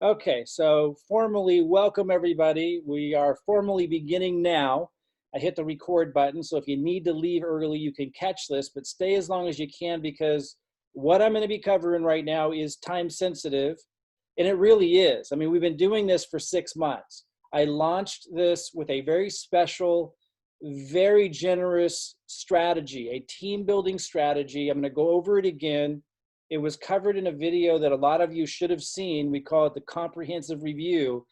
Okay, so formally welcome everybody. We are formally beginning now. I hit the record button, so if you need to leave early, you can catch this, but stay as long as you can because what I'm going to be covering right now is time sensitive, and it really is. I mean, we've been doing this for 6 months. I launched this with a very special, very generous strategy, a team building strategy. I'm going to go over it again. It was covered in a video that a lot of you should have seen. We call it the comprehensive review.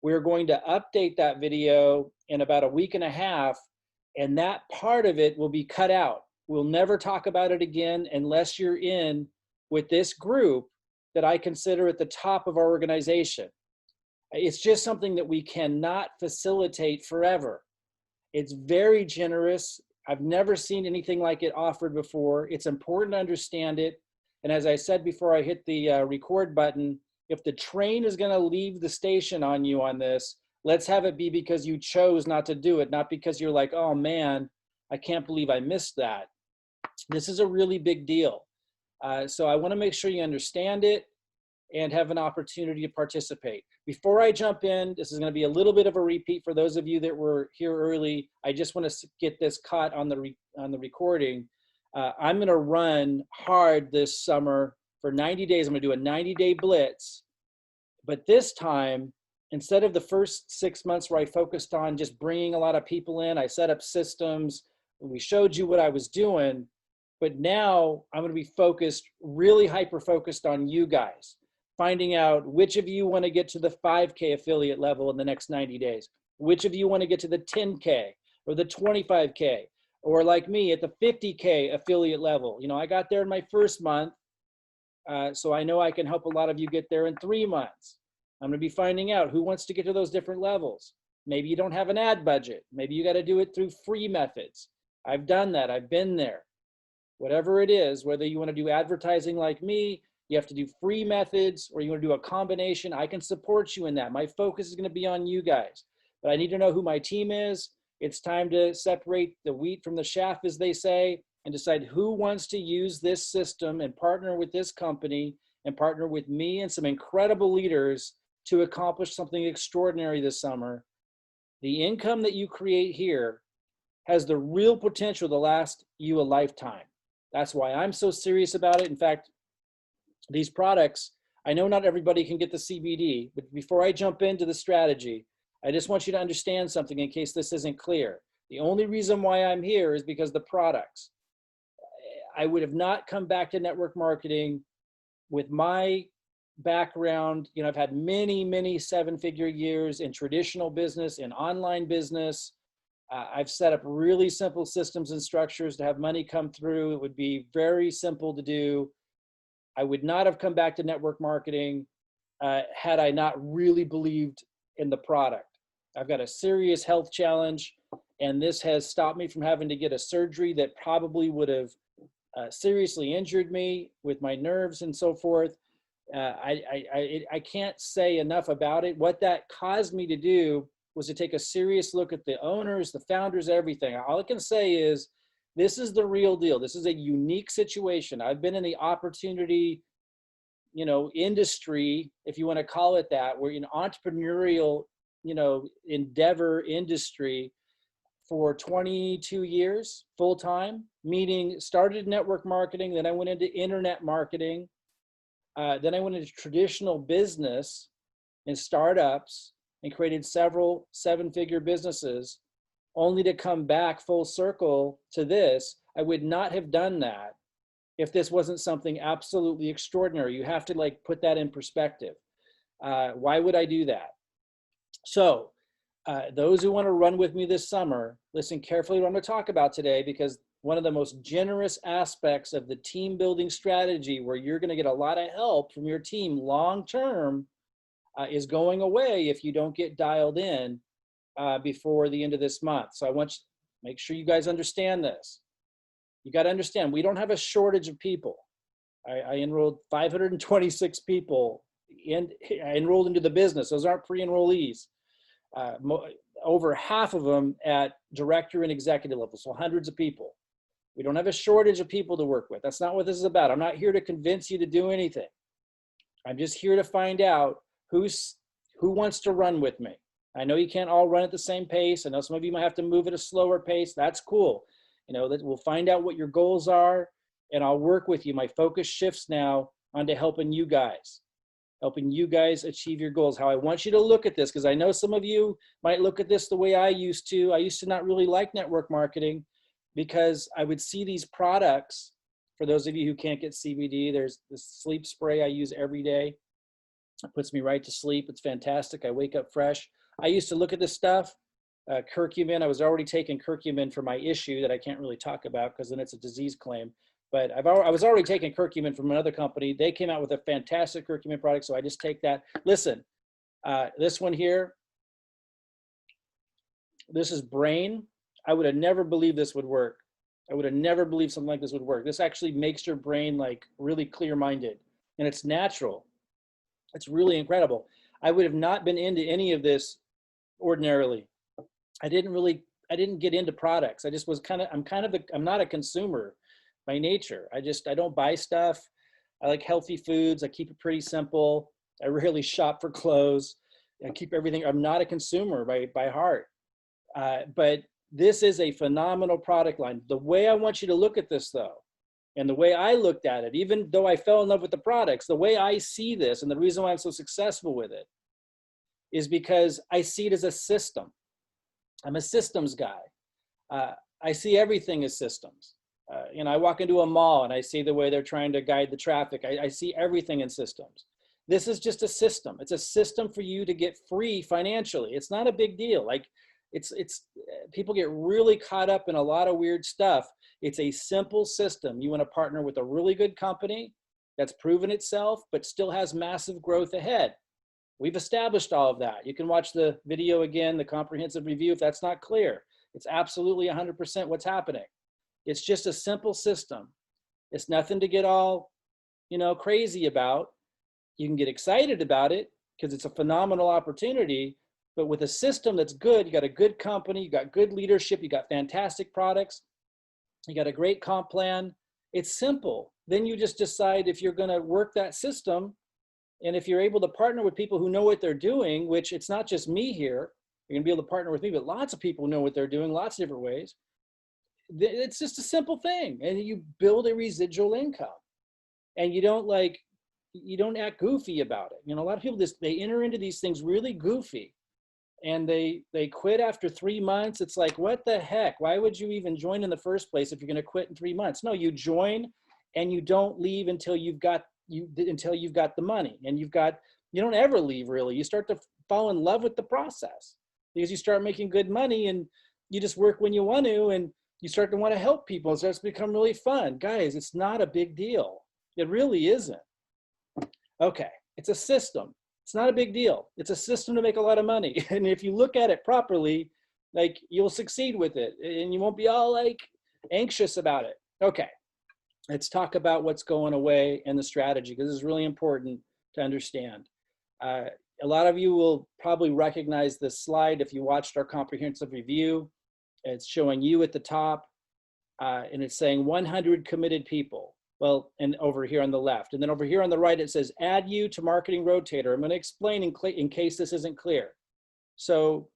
We're going to update that video in about a week and a half, and that part of it will be cut out. We'll never talk about it again unless you're in with this group that I consider at the top of our organization. It's just something that we cannot facilitate forever. It's very generous. I've never seen anything like it offered before. It's important to understand it. And as I said before I hit the record button, if the train is going to leave the station on you on this, let's have it be because you chose not to do it, not because you're like, oh man, I can't believe I missed that. This is a really big deal. So I want to make sure you understand it and have an opportunity to participate. Before I jump in, this is going to be a little bit of a repeat for those of you that were here early. I just want to get this caught on the recording. I'm going to run hard this summer for 90 days. I'm going to do a 90-day blitz. But this time, instead of the first 6 months where I focused on just bringing a lot of people in, I set up systems, we showed you what I was doing. But now I'm going to be focused, really hyper-focused on you guys, finding out which of you want to get to the 5K affiliate level in the next 90 days, which of you want to get to the 10K or the 25K. Or like me at the 50K affiliate level. You know, I got there in my first month, so I know I can help a lot of you get there in 3 months. I'm gonna be finding out who wants to get to those different levels. Maybe you don't have an ad budget. Maybe you gotta do it through free methods. I've done that, I've been there. Whatever it is, whether you wanna do advertising like me, you have to do free methods, or you wanna do a combination, I can support you in that. My focus is gonna be on you guys, but I need to know who my team is. It's time to separate the wheat from the chaff, as they say, and decide who wants to use this system and partner with this company and partner with me and some incredible leaders to accomplish something extraordinary this summer. The income that you create here has the real potential to last you a lifetime. That's why I'm so serious about it. In fact, these products, I know not everybody can get the CBD, but before I jump into the strategy, I just want you to understand something in case this isn't clear. The only reason why I'm here is because the products. I would have not come back to network marketing with my background. You know, I've had many, many 7-figure years in traditional business, in online business. I've set up really simple systems and structures to have money come through. It would be very simple to do. I would not have come back to network marketing had I not really believed in the product. I've got a serious health challenge, and this has stopped me from having to get a surgery that probably would have seriously injured me with my nerves and so forth. I can't say enough about it. What that caused me to do was to take a serious look at the owners, the founders, everything. All I can say is this is the real deal. This is a unique situation. I've been in the opportunity, you know, industry, if you want to call it that, we're in entrepreneurial, you know, endeavor industry for 22 years full time, meaning started network marketing, then I went into internet marketing, then I went into traditional business and startups and created several 7-figure businesses, only to come back full circle to this. I would not have done that if this wasn't something absolutely extraordinary. You have to like put that in perspective. Why would I do that? So those who want to run with me this summer, listen carefully what I'm going to talk about today, because one of the most generous aspects of the team building strategy, where you're going to get a lot of help from your team long term, is going away if you don't get dialed in before the end of this month. So I want you to make sure you guys understand this. You got to understand, we don't have a shortage of people. I enrolled 526 people, and I enrolled into the business. Those aren't pre-enrollees. Over half of them at director and executive level, so hundreds of people. We don't have a shortage of people to work with. That's not what this is about. I'm not here to convince you to do anything. I'm just here to find out who wants to run with me? I know you can't all run at the same pace. I know some of you might have to move at a slower pace. That's cool. We'll find out what your goals are, and I'll work with you. My focus shifts now onto helping you guys achieve your goals. How I want you to look at this, because I know some of you might look at this the way I used to. I used to not really like network marketing because I would see these products. For those of you who can't get CBD, there's this sleep spray I use every day. It puts me right to sleep. It's fantastic. I wake up fresh. I used to look at this stuff, curcumin. I was already taking curcumin for my issue that I can't really talk about because then it's a disease claim. But I was already taking curcumin from another company. They came out with a fantastic curcumin product, so I just take that. Listen, this one here, this is brain. I would have never believed this would work. I would have never believed something like this would work. This actually makes your brain like really clear-minded, and it's natural. It's really incredible. I would have not been into any of this ordinarily. I didn't get into products. I just was I'm not a consumer by nature. I don't buy stuff. I like healthy foods. I keep it pretty simple. I rarely shop for clothes. I keep everything. I'm not a consumer by heart. But this is a phenomenal product line. The way I want you to look at this though, and the way I looked at it, even though I fell in love with the products, the way I see this and the reason why I'm so successful with it is because I see it as a system. I'm a systems guy. I see everything as systems. I walk into a mall and I see the way they're trying to guide the traffic. I see everything in systems. This is just a system. It's a system for you to get free financially. It's not a big deal. Like it's people get really caught up in a lot of weird stuff. It's a simple system. You want to partner with a really good company that's proven itself, but still has massive growth ahead. We've established all of that. You can watch the video again, the comprehensive review, if that's not clear. It's absolutely 100% what's happening. It's just a simple system. It's nothing to get all, crazy about. You can get excited about it because it's a phenomenal opportunity, but with a system that's good, you got a good company, you got good leadership, you got fantastic products, you got a great comp plan. It's simple. Then you just decide if you're going to work that system. And if you're able to partner with people who know what they're doing, which it's not just me here, you're gonna be able to partner with me, but lots of people know what they're doing, lots of different ways. It's just a simple thing. And you build a residual income and you don't act goofy about it. A lot of people they enter into these things really goofy and they quit after 3 months. It's like, what the heck? Why would you even join in the first place if you're gonna quit in 3 months? No, you join and you don't leave until you've got the money, and you don't ever leave really. You start to fall in love with the process because you start making good money and you just work when you want to, and you start to want to help people. It starts to become really fun. Guys, it's not a big deal. It really isn't. Okay, it's a system. It's not a big deal. It's a system to make a lot of money. And if you look at it properly, like you'll succeed with it and you won't be all like anxious about it. Okay. Let's talk about what's going away and the strategy, because this is really important to understand. A lot of you will probably recognize this slide if you watched our comprehensive review. It's showing you at the top, and it's saying 100 committed people. Well, and over here on the left. And then over here on the right, it says, add you to marketing rotator. I'm going to explain in case this isn't clear. So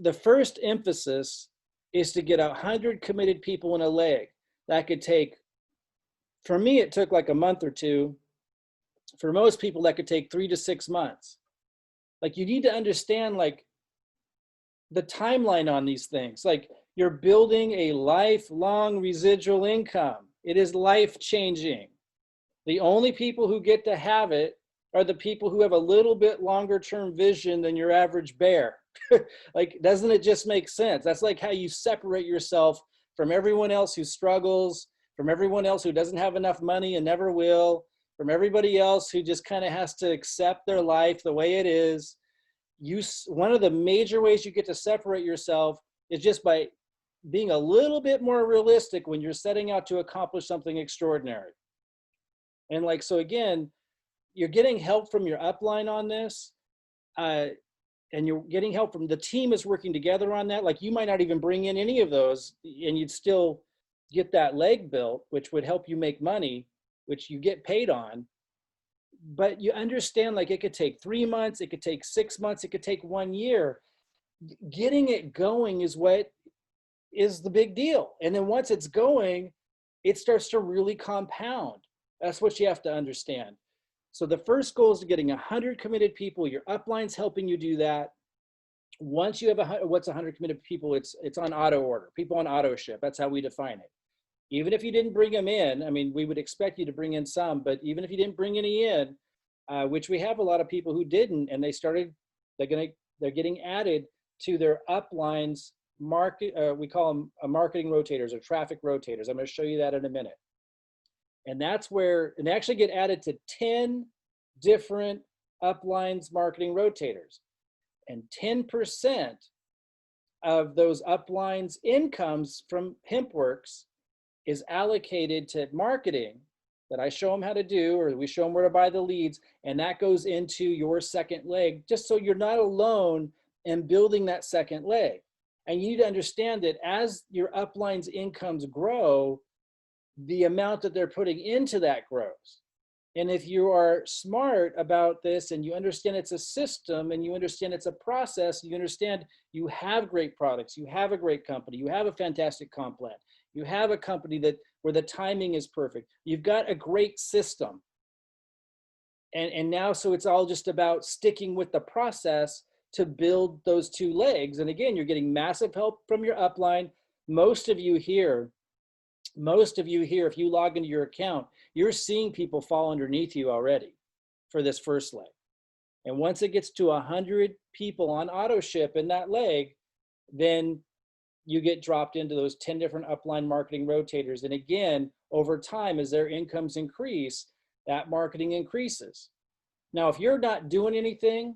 the first emphasis is to get 100 committed people in a leg. That could take, for me, it took like a month or two. For most people, that could take 3 to 6 months. Like you need to understand like the timeline on these things. Like you're building a lifelong residual income. It is life-changing. The only people who get to have it are the people who have a little bit longer term vision than your average bear. Like, doesn't it just make sense? That's like how you separate yourself from everyone else who struggles, from everyone else who doesn't have enough money and never will, from everybody else who just kind of has to accept their life the way it is. One of the major ways you get to separate yourself is just by being a little bit more realistic when you're setting out to accomplish something extraordinary. And like, so again, you're getting help from your upline on this, and you're getting help from the team is working together on that. Like you might not even bring in any of those and you'd still get that leg built, which would help you make money, which you get paid on. but you understand, like, it could take 3 months, it could take 6 months, it could take 1 year. Getting it going is what is the big deal. And then once it's going, it starts to really compound. That's what you have to understand. So the first goal is getting 100 committed people. Your upline's helping you do that. Once you have what's 100 committed people, it's on auto order, people on auto ship. That's how we define it. Even if you didn't bring them in, I mean, we would expect you to bring in some, but even if you didn't bring any in, which we have a lot of people who didn't, and they're getting added to their uplines market. We call them marketing rotators or traffic rotators. I'm going to show you that in a minute. And that's where, and they actually get added to 10 different uplines marketing rotators. And 10% of those uplines incomes from HempWorks is allocated to marketing that I show them how to do, or we show them where to buy the leads, and that goes into your second leg, just so you're not alone in building that second leg. And you need to understand that as your upline's incomes grow, the amount that they're putting into that grows. And if you are smart about this and you understand it's a system and you understand it's a process, you understand you have great products, you have a great company, you have a fantastic comp plan, you have a company that where the timing is perfect, you've got a great system. And now, so it's all just about sticking with the process to build those two legs. And again, you're getting massive help from your upline. Most of you here, if you log into your account, you're seeing people fall underneath you already for this first leg. And once it gets to 100 people on auto ship in that leg, then you get dropped into those 10 different upline marketing rotators. And again, over time, as their incomes increase, that marketing increases. Now, if you're not doing anything,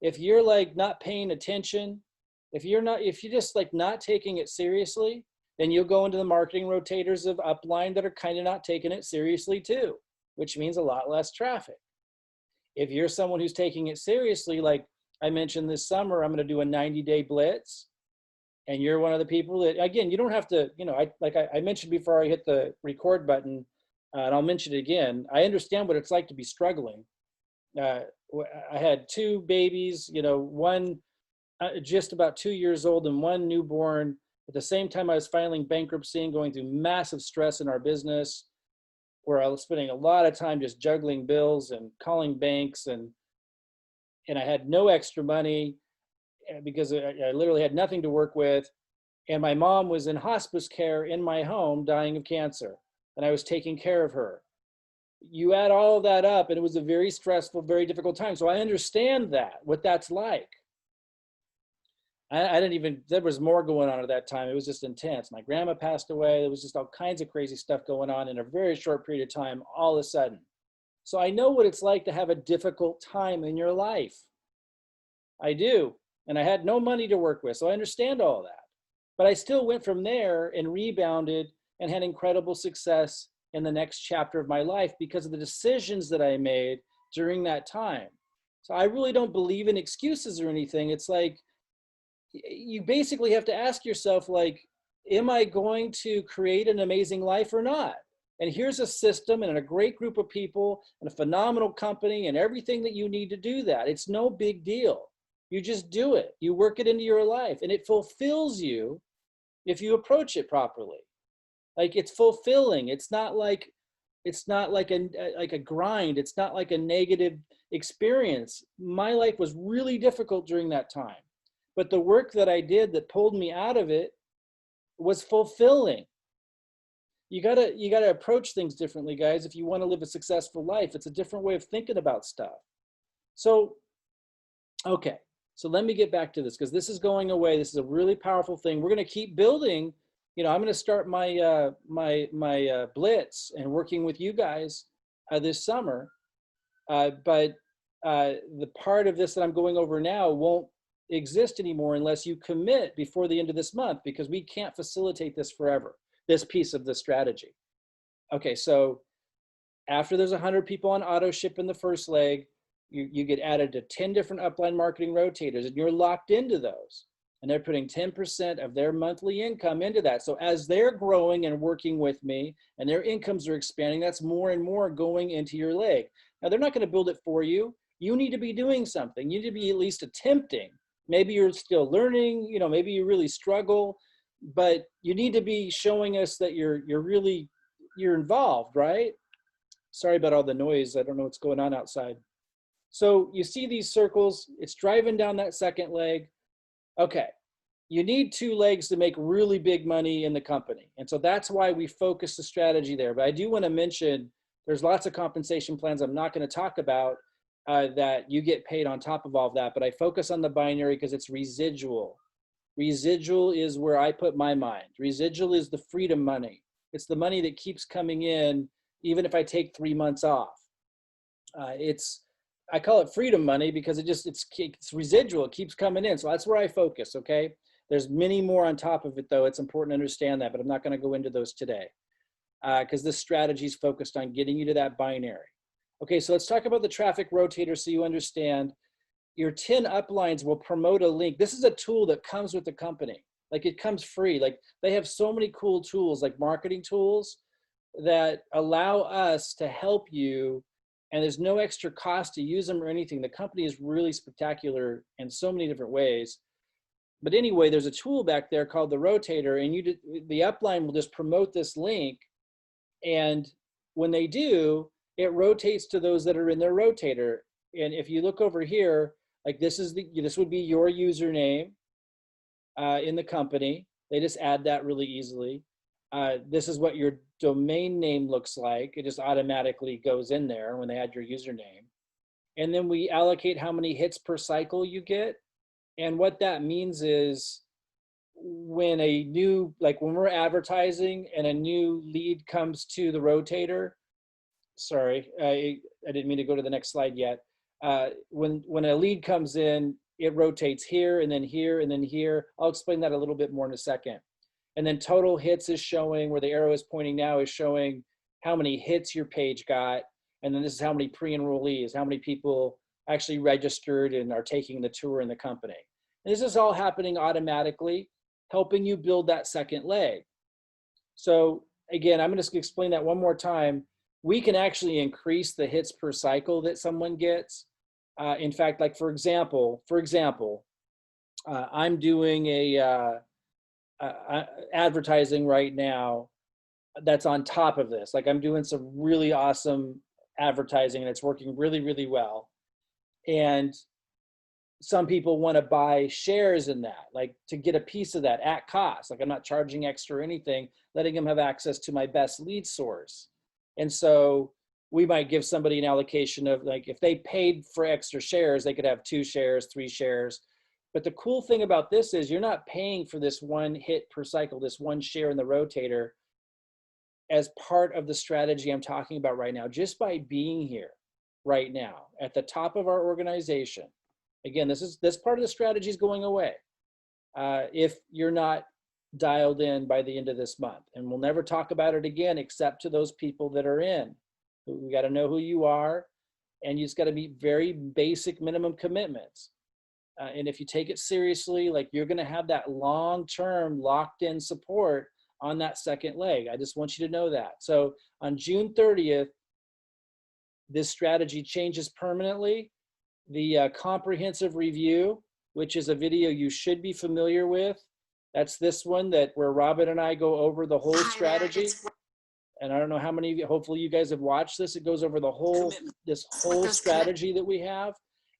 if you're like not paying attention, if you're just like not taking it seriously, then you'll go into the marketing rotators of upline that are kind of not taking it seriously too, which means a lot less traffic. If you're someone who's taking it seriously, like I mentioned this summer, I'm going to do a 90-day blitz, and you're one of the people that, again, you don't have to, I mentioned before I hit the record button, and I'll mention it again. I understand what it's like to be struggling. I had 2 babies, one just about 2 years old and one newborn. At the same time, I was filing bankruptcy and going through massive stress in our business, where I was spending a lot of time just juggling bills and calling banks, and I had no extra money because I literally had nothing to work with. And my mom was in hospice care in my home, dying of cancer, and I was taking care of her. You add all of that up, and it was a very stressful, very difficult time. So I understand what that's like. I didn't even, there was more going on at that time. It was just intense. My grandma passed away. There was just all kinds of crazy stuff going on in a very short period of time, all of a sudden. So I know what it's like to have a difficult time in your life. I do. And I had no money to work with, so I understand all that. But I still went from there and rebounded and had incredible success in the next chapter of my life because of the decisions that I made during that time. So I really don't believe in excuses or anything. It's like, you basically have to ask yourself, like, am I going to create an amazing life or not? And here's a system and a great group of people and a phenomenal company and everything that you need to do that. It's no big deal. You just do it. You work it into your life, and it fulfills you if you approach it properly. Like, it's fulfilling. It's not like a grind. It's not like a negative experience. My life was really difficult during that time. But the work that I did that pulled me out of it was fulfilling. You gotta approach things differently, guys. If you want to live a successful life, it's a different way of thinking about stuff. So, okay. So let me get back to this, because this is going away. This is a really powerful thing. We're going to keep building. I'm going to start my my blitz and working with you guys this summer. But the part of this that I'm going over now won't exist anymore unless you commit before the end of this month, because we can't facilitate this forever, this piece of the strategy. Okay, so after there's 100 people on auto ship in the first leg, you get added to 10 different upline marketing rotators, and you're locked into those, and they're putting 10% of their monthly income into that. So as they're growing and working with me and their incomes are expanding, that's more and more going into your leg. Now, they're not going to build it for you. You need to be doing something. You need to be at least attempting. Maybe you're still learning, you know, maybe you really struggle, but you need to be showing us that you're involved, right? Sorry about all the noise. I don't know what's going on outside. So you see these circles, it's driving down that second leg. Okay, you need 2 legs to make really big money in the company. And so that's why we focus the strategy there. But I do want to mention there's lots of compensation plans I'm not going to talk about that you get paid on top of all of that. But I focus on the binary because it's residual. Residual is where I put my mind. Residual is the freedom money. It's the money that keeps coming in even if I take 3 months off. I call it freedom money because it's residual. It keeps coming in. So that's where I focus, okay? There's many more on top of it, though. It's important to understand that, but I'm not going to go into those today because this strategy is focused on getting you to that binary. Okay, so let's talk about the traffic rotator so you understand. Your 10 uplines will promote a link. This is a tool that comes with the company. Like, it comes free. Like, they have so many cool tools, like marketing tools, that allow us to help you, and there's no extra cost to use them or anything. The company is really spectacular in so many different ways. But anyway, there's a tool back there called the rotator, and the upline will just promote this link. And when they do, it rotates to those that are in their rotator. And if you look over here, like this would be your username in the company. They just add that really easily. This is what your domain name looks like. It just automatically goes in there when they add your username. And then we allocate how many hits per cycle you get. And what that means is when when we're advertising and a new lead comes to the rotator, sorry, I didn't mean to go to the next slide yet. When a lead comes in, it rotates here and then here and then here. I'll explain that a little bit more in a second. And then total hits is showing, where the arrow is pointing now is showing how many hits your page got. And then this is how many pre-enrollees, how many people actually registered and are taking the tour in the company. And this is all happening automatically, helping you build that second leg. So again, I'm going to explain that one more time. We can actually increase the hits per cycle that someone gets. In fact, like for example, I'm doing advertising right now that's on top of this. Like, I'm doing some really awesome advertising and it's working really, really well. And some people want to buy shares in that, like to get a piece of that at cost. Like, I'm not charging extra or anything, letting them have access to my best lead source. And so we might give somebody an allocation of, like, if they paid for extra shares, they could have 2 shares, 3 shares. But the cool thing about this is you're not paying for this one hit per cycle, this one share in the rotator, as part of the strategy I'm talking about right now. Just by being here right now at the top of our organization. Again, this part of the strategy is going away if you're not dialed in by the end of this month. And we'll never talk about it again except to those people that are in. We got to know who you are, and you just got to be very basic minimum commitments. And if you take it seriously, like, you're going to have that long-term locked-in support on that second leg. I just want you to know that. So on June 30th, this strategy changes permanently. The comprehensive review, which is a video you should be familiar with. That's this one where Robin and I go over the whole strategy. And I don't know how many of you, hopefully you guys have watched this. It goes over this whole strategy that we have.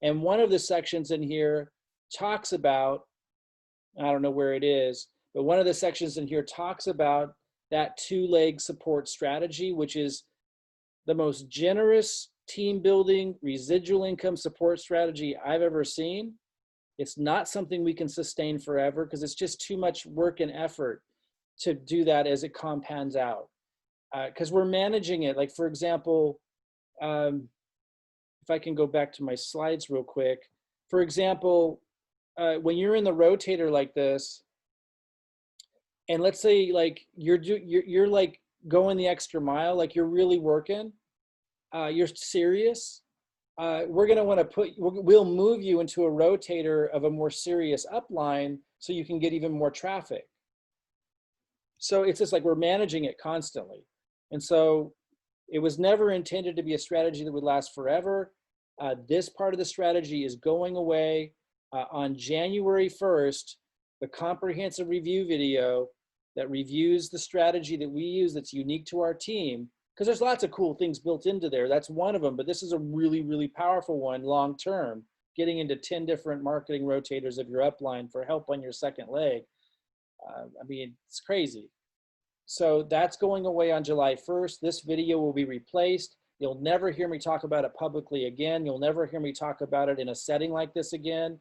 And one of the sections in here talks about, I don't know where it is, but one of the sections in here talks about that 2-leg support strategy, which is the most generous team building residual income support strategy I've ever seen. It's not something we can sustain forever because it's just too much work and effort to do that as it compounds out. Because we're managing it. Like, for example, if I can go back to my slides real quick. For example, when you're in the rotator like this, and let's say like you're like going the extra mile, like you're really working, you're serious, we're going to want to we'll move you into a rotator of a more serious upline so you can get even more traffic. So it's just like we're managing it constantly. And so It was never intended to be a strategy that would last forever. This part of the strategy is going away. On January 1st, the comprehensive review video that reviews the strategy that we use that's unique to our team, because there's lots of cool things built into there. That's one of them, but this is a really, really powerful one long-term, getting into 10 different marketing rotators of your upline for help on your second leg. I mean, it's crazy. So that's going away on July 1st. This video will be replaced. You'll never hear me talk about it publicly again. You'll never hear me talk about it in a setting like this again,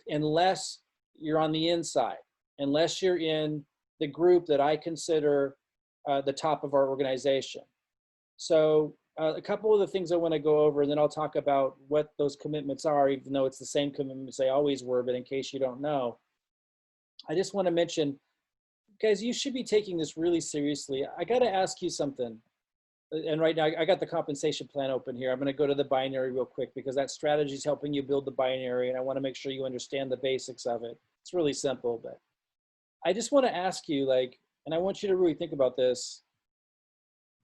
unless you're on the inside, unless you're in the group that I consider the top of our organization. So a couple of the things I want to go over, and then I'll talk about what those commitments are, even though it's the same commitments they always were, but in case you don't know. I just want to mention, guys, you should be taking this really seriously. I got to ask you something. And right now, I got the compensation plan open here. I'm going to go to the binary real quick because that strategy is helping you build the binary, and I want to make sure you understand the basics of it. It's really simple, but I just want to ask you, like, and I want you to really think about this,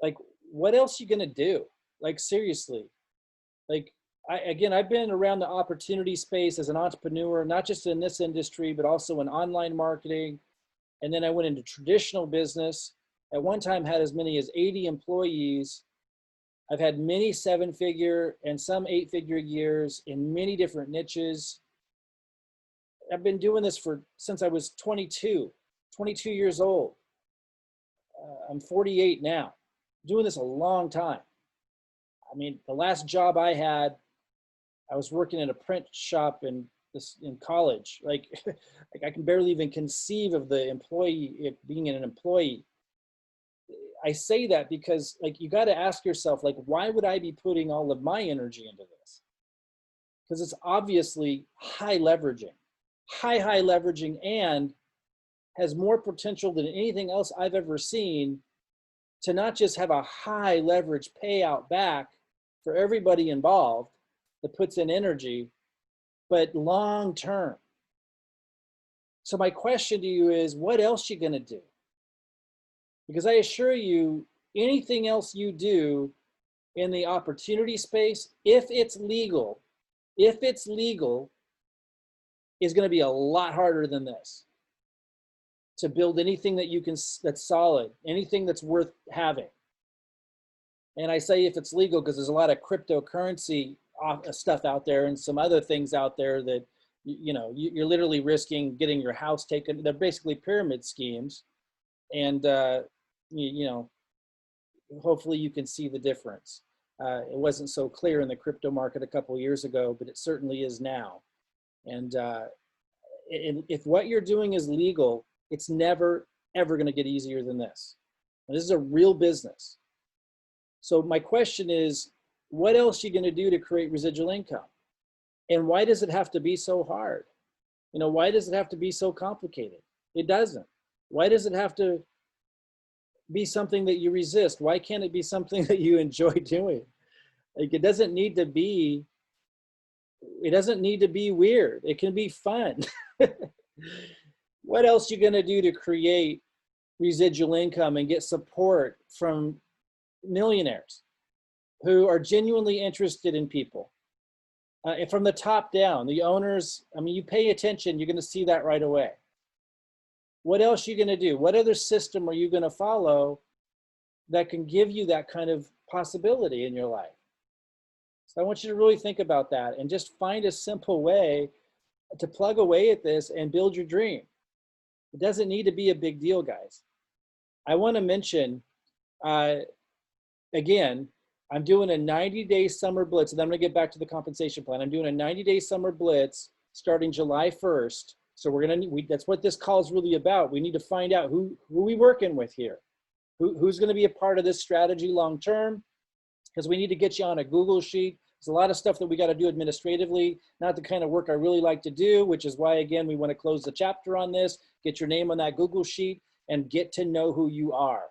like, what else are you going to do? Like, seriously. Like, I've been around the opportunity space as an entrepreneur, not just in this industry, but also in online marketing. And then I went into traditional business. At one time had as many as 80 employees. I've had many 7-figure and some 8-figure years in many different niches. I've been doing this since I was 22 years old. I'm 48 now. Doing this a long time. I mean, the last job I had, I was working in a print shop in college. Like I can barely even conceive of the being an employee. I say that because, like, you got to ask yourself, like, why would I be putting all of my energy into this? Because it's obviously high leveraging, and has more potential than anything else I've ever seen to not just have a high leverage payout back for everybody involved that puts in energy, but long term. So my question to you is, what else are you going to do? Because I assure you, anything else you do in the opportunity space, if it's legal, is going to be a lot harder than this. To build anything that that's solid, anything that's worth having. And I say if it's legal because there's a lot of cryptocurrency stuff out there and some other things out there that, you're literally risking getting your house taken. They're basically pyramid schemes. And, hopefully you can see the difference. It wasn't so clear in the crypto market a couple of years ago, but it certainly is now. And if what you're doing is legal, it's never, ever going to get easier than this. And this is a real business. So my question is, what else are you going to do to create residual income? And why does it have to be so hard? Why does it have to be so complicated? It doesn't. Why does it have to be something that you resist? Why can't it be something that you enjoy doing? Like, it doesn't need to be weird. It can be fun. What else are you going to do to create residual income and get support from millionaires who are genuinely interested in people? And from the top down, the owners, I mean, you pay attention, you're going to see that right away. What else are you going to do? What other system are you going to follow that can give you that kind of possibility in your life? So I want you to really think about that and just find a simple way to plug away at this and build your dream. It doesn't need to be a big deal, guys. I want to mention, again, I'm doing a 90-day summer blitz, and then I'm going to get back to the compensation plan. I'm doing a 90-day summer blitz starting July 1st. So that's what this call is really about. We need to find out who we working with here, who's going to be a part of this strategy long term, because we need to get you on a Google sheet. There's a lot of stuff that we got to do administratively, not the kind of work I really like to do, which is why, again, we want to close the chapter on this, get your name on that Google sheet, and get to know who you are.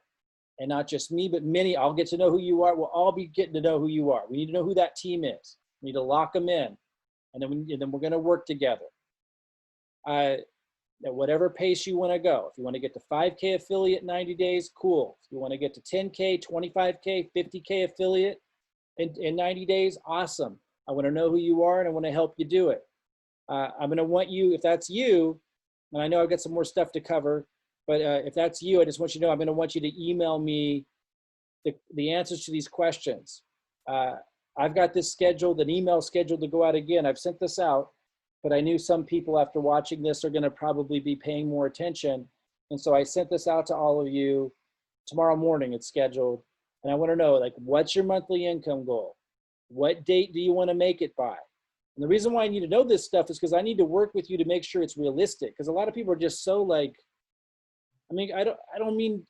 And not just me, but many. I'll get to know who you are. We'll all be getting to know who you are. We need to know who that team is. We need to lock them in, and then we're going to work together. at whatever pace you want to go. If you want to get to 5K affiliate in 90 days, cool. If you want to get to 10K, 25K, 50K affiliate in 90 days, awesome. I want to know who you are and I want to help you do it. I'm going to want you, if that's you, and I know I've got some more stuff to cover, but if that's you, I just want you to know I'm going to want you to email me the answers to these questions. I've got this scheduled, an email scheduled to go out again. I've sent this out, but I knew some people after watching this are going to probably be paying more attention. And so I sent this out to all of you. Tomorrow morning it's scheduled. And I want to know, like, what's your monthly income goal? What date do you want to make it by? And the reason why I need to know this stuff is because I need to work with you to make sure it's realistic. Because a lot of people are just so like, I mean, I don't mean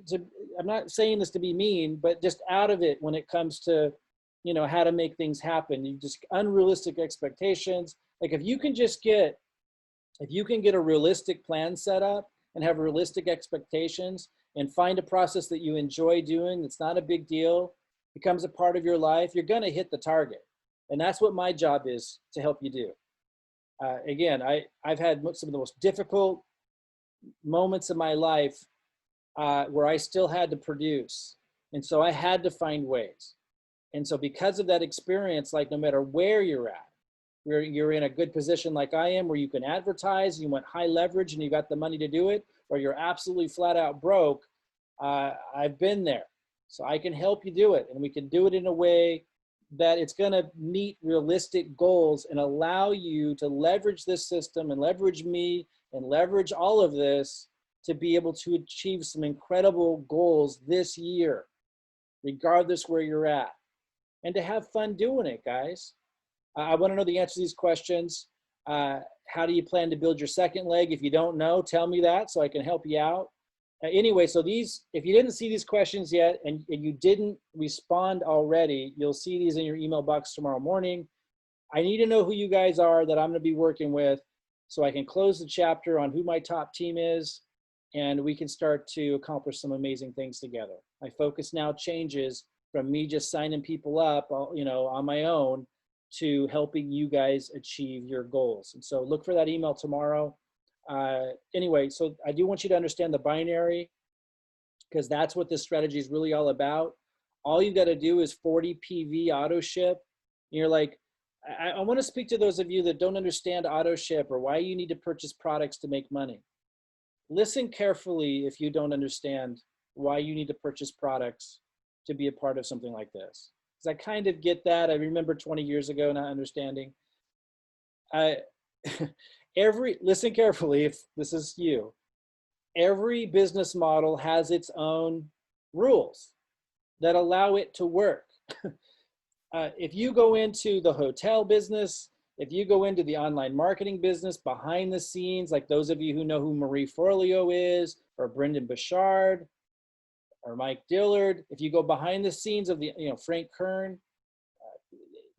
to, I'm not saying this to be mean, but just out of it when it comes to, you know, how to make things happen. You just unrealistic expectations. Like if you can get a realistic plan set up and have realistic expectations and find a process that you enjoy doing, that's not a big deal, becomes a part of your life, you're going to hit the target. And that's what my job is to help you do. Again, I've had some of the most difficult moments in my life where I still had to produce. And so I had to find ways. And so because of that experience, like no matter where you're at, you're in a good position like I am, where you can advertise, you want high leverage and you got the money to do it, or you're absolutely flat out broke, I've been there. So I can help you do it. And we can do it in a way that it's gonna meet realistic goals and allow you to leverage this system and leverage me and leverage all of this to be able to achieve some incredible goals this year, regardless where you're at. And to have fun doing it, guys. I want to know the answer to these questions. How do you plan to build your second leg? If you don't know, tell me that so I can help you out. Anyway, so these, if you didn't see these questions yet and you didn't respond already, you'll see these in your email box tomorrow morning. I need to know who you guys are that I'm going to be working with so I can close the chapter on who my top team is and we can start to accomplish some amazing things together. My focus now changes from me just signing people up, you know, on my own to helping you guys achieve your goals. And so look for that email tomorrow. Anyway, so I do want you to understand the binary because that's what this strategy is really all about. All you got to do is 40 PV auto ship. You're like, I want to speak to those of you that don't understand auto ship or why you need to purchase products to make money. Listen carefully if you don't understand why you need to purchase products to be a part of something like this. Because I kind of get that. I remember 20 years ago not understanding. Listen carefully if this is you. Every business model has its own rules that allow it to work. If you go into the hotel business, if you go into the online marketing business behind the scenes, like those of you who know who Marie Forleo is, or Brendan Bouchard, or Mike Dillard, if you go behind the scenes of the, you know, Frank Kern,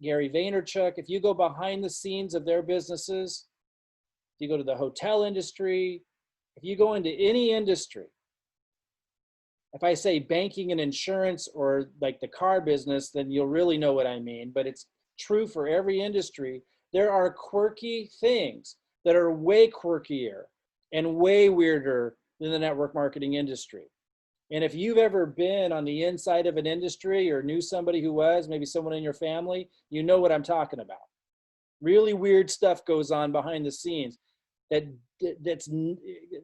Gary Vaynerchuk, if you go behind the scenes of their businesses, if you go to the hotel industry, if you go into any industry, if I say banking and insurance or like the car business, then you'll really know what I mean, but it's true for every industry. There are quirky things that are way quirkier and way weirder than the network marketing industry. And if you've ever been on the inside of an industry or knew somebody who was, maybe someone in your family, you know what I'm talking about. Really weird stuff goes on behind the scenes. That's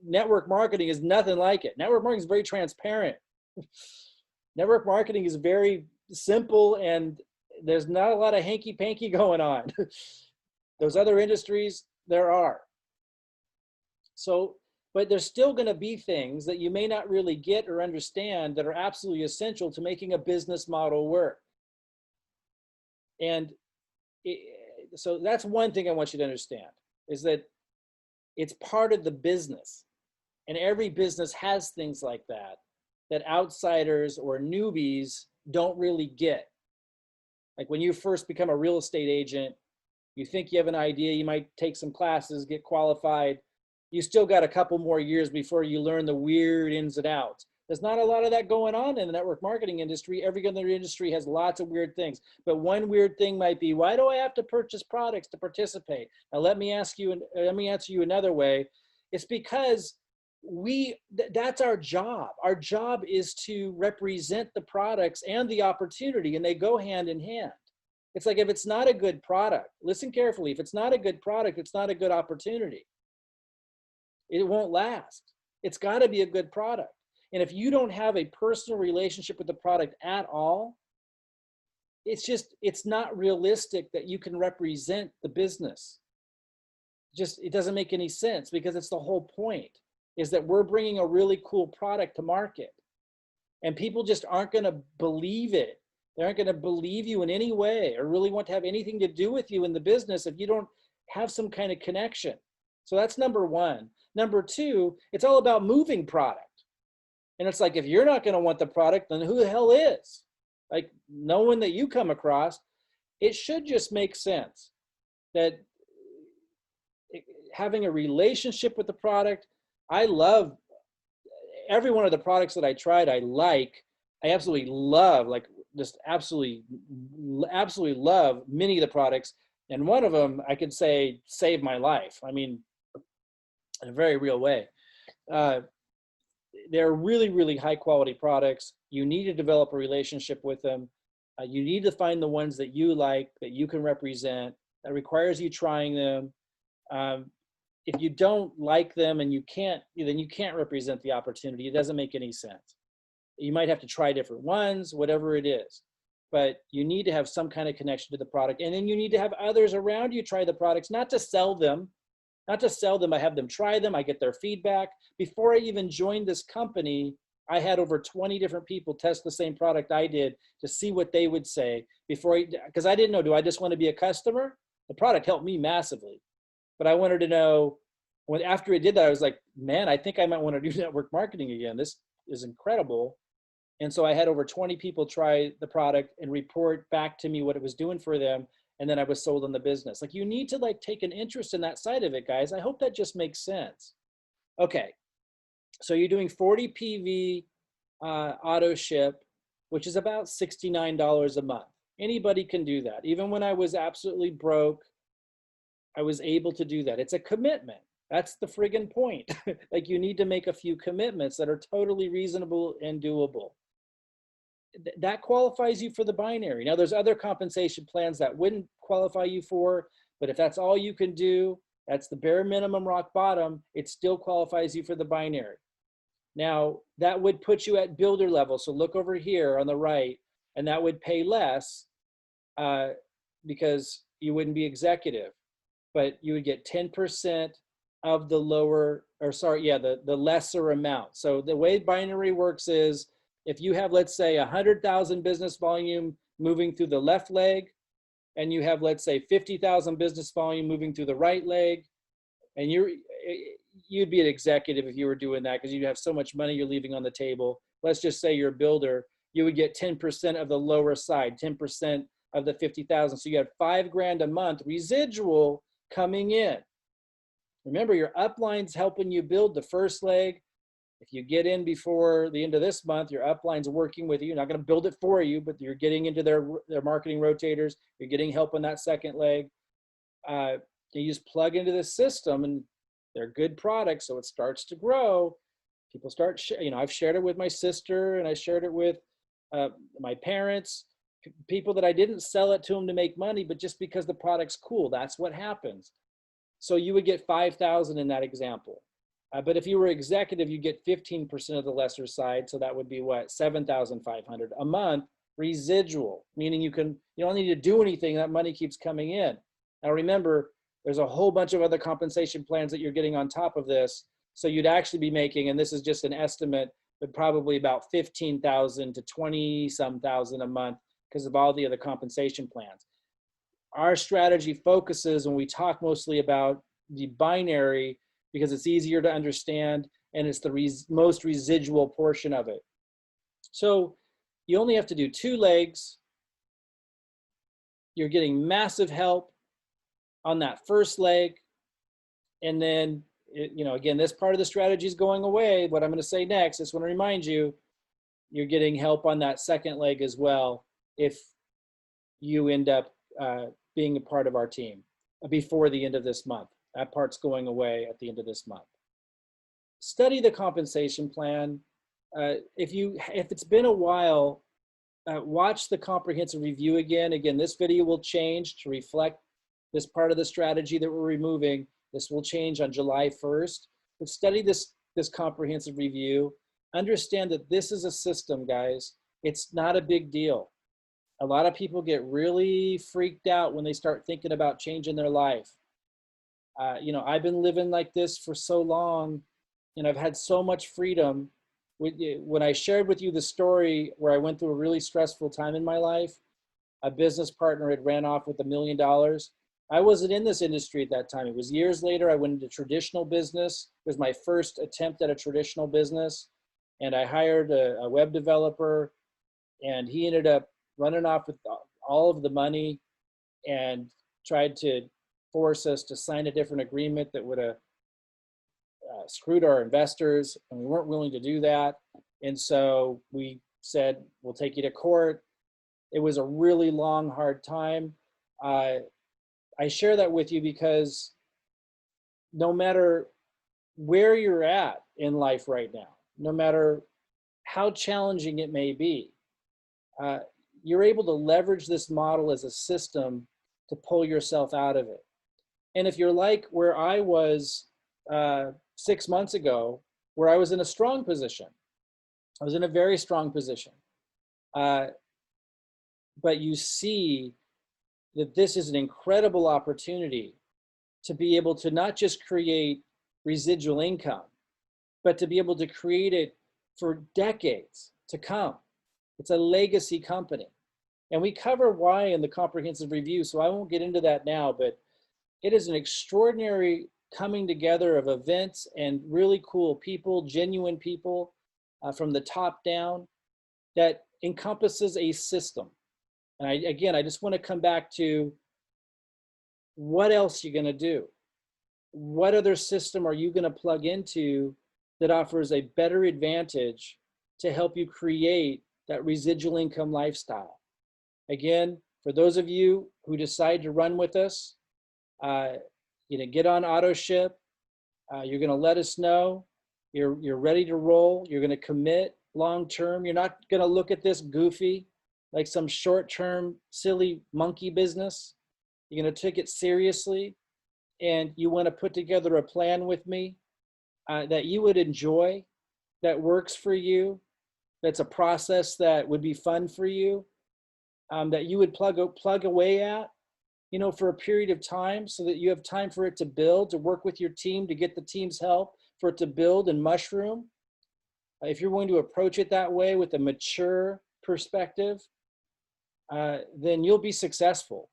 network marketing is nothing like it. Network marketing is very transparent. Network marketing is very simple and there's not a lot of hanky-panky going on. Those other industries, there are. So, but there's still going to be things that you may not really get or understand that are absolutely essential to making a business model work. And so that's one thing I want you to understand, is that it's part of the business. And every business has things like that outsiders or newbies don't really get. Like when you first become a real estate agent, you think you have an idea, you might take some classes, get qualified. You still got a couple more years before you learn the weird ins and outs. There's not a lot of that going on in the network marketing industry. Every other industry has lots of weird things. But one weird thing might be, why do I have to purchase products to participate? Now let me answer you another way. It's because that's our job. Our job is to represent the products and the opportunity, and they go hand in hand. It's like if it's not a good product, listen carefully, if it's not a good product, it's not a good opportunity. It won't last. It's got to be a good product. And if you don't have a personal relationship with the product at all, it's not realistic that you can represent the business. It doesn't make any sense, because it's the whole point, is that we're bringing a really cool product to market, and people just aren't going to believe it. They aren't going to believe you in any way or really want to have anything to do with you in the business if you don't have some kind of connection. So that's number one. Number two, it's all about moving product. And it's like, if you're not going to want the product, then who the hell is? Like, no one that you come across. It should just make sense that having a relationship with the product. I love every one of the products that I tried. I absolutely love, like just absolutely love many of the products. And one of them, I could say, saved my life. I mean, in a very real way. They're really, really high quality products. You need to develop a relationship with them. You need to find the ones that you like, that you can represent. That requires you trying them. If you don't like them and then you can't represent the opportunity. It doesn't make any sense. You might have to try different ones, whatever it is. But you need to have some kind of connection to the product. And then you need to have others around you try the products, not to sell them. I have them try them. I get their feedback. Before I even joined this company, I had over 20 different people test the same product I did to see what they would say because I didn't know, do I just want to be a customer? The product helped me massively. But I wanted to know, after it did that, I was like, man, I think I might want to do network marketing again. This is incredible. And so I had over 20 people try the product and report back to me what it was doing for them. And then I was sold on the business. Like, you need to take an interest in that side of it, guys. I hope that just makes sense. Okay. So you're doing 40 PV auto ship, which is about $69 a month. Anybody can do that. Even when I was absolutely broke, I was able to do that. It's a commitment. That's the friggin' point. Like, you need to make a few commitments that are totally reasonable and doable. That qualifies you for the binary. Now, there's other compensation plans that wouldn't qualify you for, but if that's all you can do, that's the bare minimum rock bottom, it still qualifies you for the binary. Now, that would put you at builder level. So look over here on the right, and that would pay less because you wouldn't be executive, but you would get 10% of the the lesser amount. So the way binary works is, if you have, let's say, 100,000 business volume moving through the left leg, and you have, let's say, 50,000 business volume moving through the right leg, and you'd be an executive if you were doing that, because you'd have so much money you're leaving on the table. Let's just say you're a builder, you would get 10% of the lower side, 10% of the 50,000. So you have $5,000 a month residual coming in. Remember, your upline's helping you build the first leg. If you get in before the end of this month, your upline's working with you. You're not going to build it for you, but you're getting into their marketing rotators. You're getting help on that second leg. You just plug into this system, and they're good products, so it starts to grow. People start, I've shared it with my sister, and I shared it with my parents, people that I didn't sell it to them to make money, but just because the product's cool. That's what happens. So you would get 5,000 in that example. But if you were executive, you get 15% of the lesser side. So that would be what? 7,500 a month residual, meaning you don't need to do anything. That money keeps coming in. Now remember, there's a whole bunch of other compensation plans that you're getting on top of this. So you'd actually be making, and this is just an estimate, but probably about 15,000 to 20-some thousand a month because of all the other compensation plans. Our strategy focuses, when we talk mostly about the binary, because it's easier to understand and it's the most residual portion of it. So you only have to do 2 legs. You're getting massive help on that first leg. And then, again, this part of the strategy is going away. What I'm going to say next, I just want to remind you, you're getting help on that second leg as well if you end up being a part of our team before the end of this month. That part's going away at the end of this month. study the compensation plan. If it's been a while, watch the comprehensive review again. Again, this video will change to reflect this part of the strategy that we're removing. This will change on July 1st. But study this comprehensive review. Understand that this is a system, guys. It's not a big deal. A lot of people get really freaked out when they start thinking about changing their life. You know, I've been living like this for so long, and I've had so much freedom. When I shared with you the story where I went through a really stressful time in my life, a business partner had ran off with $1 million. I wasn't in this industry at that time. It was years later. I went into traditional business. It was my first attempt at a traditional business. And I hired a web developer, and he ended up running off with all of the money and tried to force us to sign a different agreement that would have screwed our investors, and we weren't willing to do that. And so we said, we'll take you to court. It was a really long, hard time. I share that with you because no matter where you're at in life right now, no matter how challenging it may be, you're able to leverage this model as a system to pull yourself out of it. And if you're like where I was 6 months ago, where I was in a strong position, I was in a very strong position, but you see that this is an incredible opportunity to be able to not just create residual income, but to be able to create it for decades to come. It's a legacy company. And we cover why in the comprehensive review, so I won't get into that now, but it is an extraordinary coming together of events and really cool people, genuine people from the top down that encompasses a system. And I just want to come back to what else you're going to do. What other system are you going to plug into that offers a better advantage to help you create that residual income lifestyle? Again, for those of you who decide to run with us, get on auto ship. You're going to let us know you're ready to roll. You're going to commit long term. You're not going to look at this goofy like some short-term silly monkey business. You're going to take it seriously, and you want to put together a plan with me that you would enjoy, that works for you, that's a process that would be fun for you, that you would plug away at, for a period of time, so that you have time for it to build, to work with your team, to get the team's help, for it to build and mushroom. If you're going to approach it that way with a mature perspective, then you'll be successful.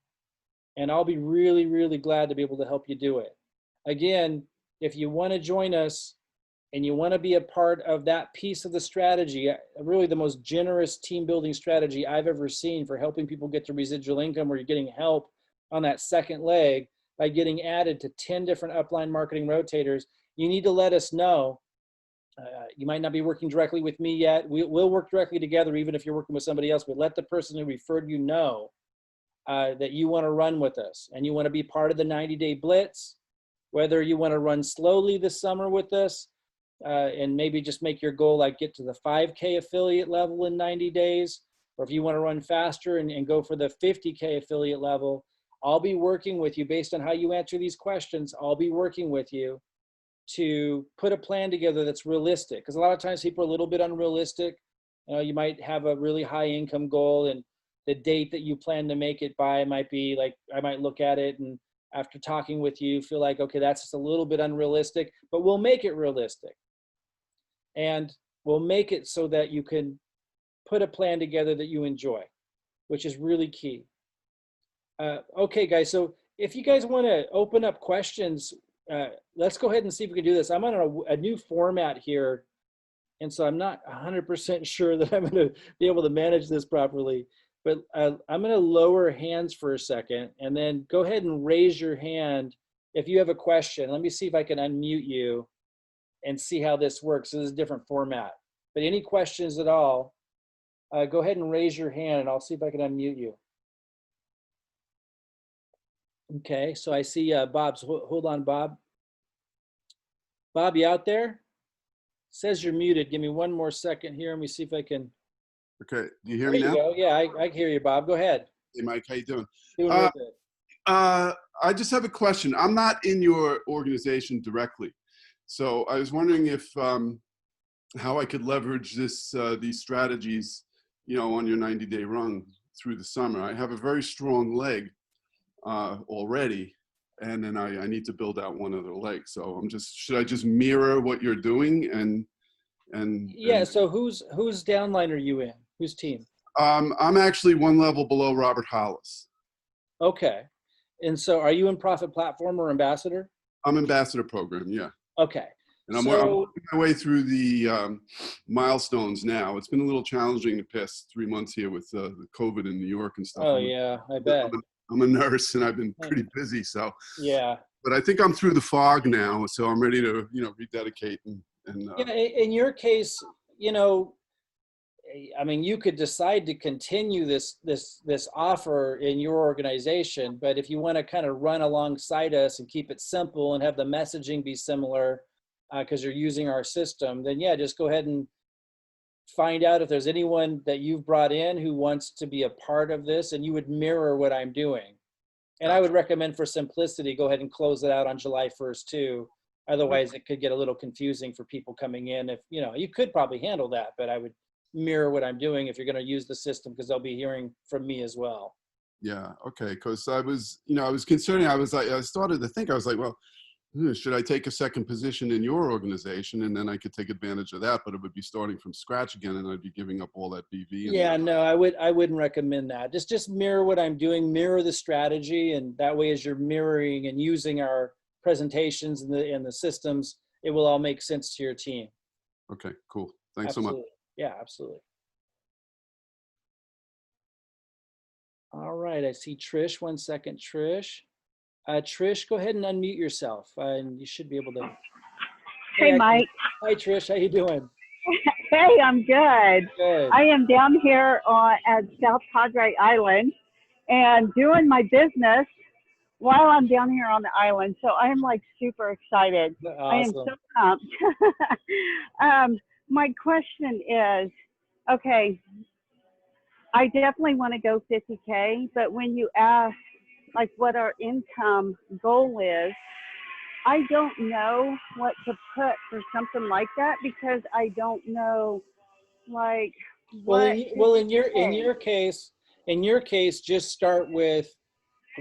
And I'll be really, really glad to be able to help you do it. Again, if you want to join us and you want to be a part of that piece of the strategy, really the most generous team building strategy I've ever seen for helping people get to residual income, where you're getting help on that second leg by getting added to 10 different upline marketing rotators, you need to let us know. You might not be working directly with me yet. We'll work directly together, even if you're working with somebody else, but let the person who referred you know that you want to run with us and you want to be part of the 90-day blitz, whether you want to run slowly this summer with us and maybe just make your goal like get to the 5K affiliate level in 90 days, or if you want to run faster and go for the 50K affiliate level, I'll be working with you based on how you answer these questions. I'll be working with you to put a plan together that's realistic, because a lot of times people are a little bit unrealistic. You might have a really high income goal, and the date that you plan to make it by might be like, I might look at it and after talking with you feel like, okay, that's just a little bit unrealistic, but we'll make it realistic. And we'll make it so that you can put a plan together that you enjoy, which is really key. Okay, guys, so if you guys want to open up questions, let's go ahead and see if we can do this. I'm on a new format here, and so I'm not 100% sure that I'm going to be able to manage this properly. But I'm going to lower hands for a second, and then go ahead and raise your hand if you have a question. Let me see if I can unmute you and see how this works. This is a different format. But any questions at all, go ahead and raise your hand, and I'll see if I can unmute you. Okay, so I see Bob's. Hold on, Bob. Bob, you out there? says you're muted. Give me one more second here. Let me see if I can. Okay, do you hear There me you now? go. Yeah, I can hear you, Bob. Go ahead. Hey, Mike, how you doing? Doing Uh, real good. I just have a question. I'm not in your organization directly, so I was wondering if how I could leverage these strategies, on your 90-day run through the summer. I have a very strong leg already, and then I need to build out one other leg. So should I just mirror what you're doing Yeah. So whose downline are you in? Whose team? I'm actually one level below Robert Hollis. Okay. And so are you in Profit Platform or Ambassador? I'm ambassador program, yeah. Okay. And I'm So working my way through the milestones now. It's been a little challenging the past 3 months here with the COVID in New York and stuff. oh yeah, I bet. I'm a nurse and I've been pretty busy. So, Yeah. but I think I'm through the fog now. So I'm ready to, rededicate Yeah. In your case, you know, I mean, you could decide to continue this offer in your organization, but if you want to kind of run alongside us and keep it simple and have the messaging be similar, because you're using our system, then yeah, just go ahead and find out if there's anyone that you've brought in who wants to be a part of this, and you would mirror what I'm doing. And I would recommend, for simplicity, go ahead and close it out on July 1st too. Otherwise, it could get a little confusing for people coming in. If you could probably handle that, but I would mirror what I'm doing if you're going to use the system, because they'll be hearing from me as well. Yeah. Okay. Cause I was concerning, I started to think, I was like, well, should I take a second position in your organization? And then I could take advantage of that, but it would be starting from scratch again. And I'd be giving up all that BV. Yeah, no, I wouldn't recommend that. Just mirror what I'm doing, mirror the strategy. And that way, as you're mirroring and using our presentations and the systems, it will all make sense to your team. Okay, cool. Thanks Absolutely. so much. Yeah, absolutely. All right, I see Trish. 1 second, Trish. Trish, go ahead and unmute yourself, and you should be able to. Hey, Mike. Hi, Trish. How you doing? Hey, I'm good. Good. I am down here at South Padre Island and doing my business while I'm down here on the island. So I'm like super excited. Awesome. I am so pumped. My question is, okay, I definitely want to go 50K, but when you ask like what our income goal is, I don't know what to put for something like that, because I don't know like what. In your case, just start with,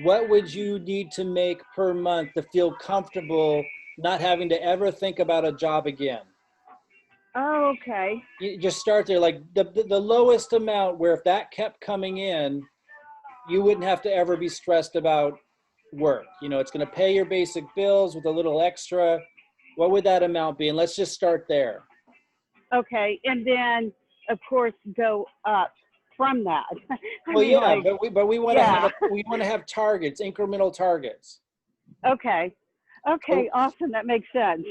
what would you need to make per month to feel comfortable not having to ever think about a job again? Oh, okay. You just start there, like the lowest amount, where if that kept coming in, you wouldn't have to ever be stressed about work. It's going to pay your basic bills with a little extra. What would that amount be? And let's just start there. Okay, and then of course go up from that. Well, yeah, but we want to have targets, incremental targets. Okay. Okay, awesome. That makes sense.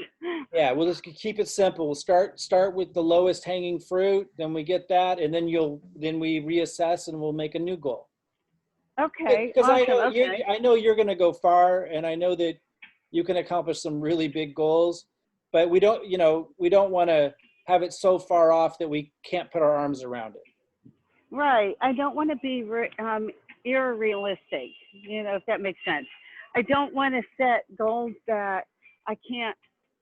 Yeah, we'll just keep it simple. We'll start with the lowest hanging fruit, then we get that, and then we reassess and we'll make a new goal. Okay. Because awesome. I know you're going to go far, and I know that you can accomplish some really big goals, but we don't want to have it so far off that we can't put our arms around it. Right. I don't want to be irrealistic, if that makes sense. I don't want to set goals that I can't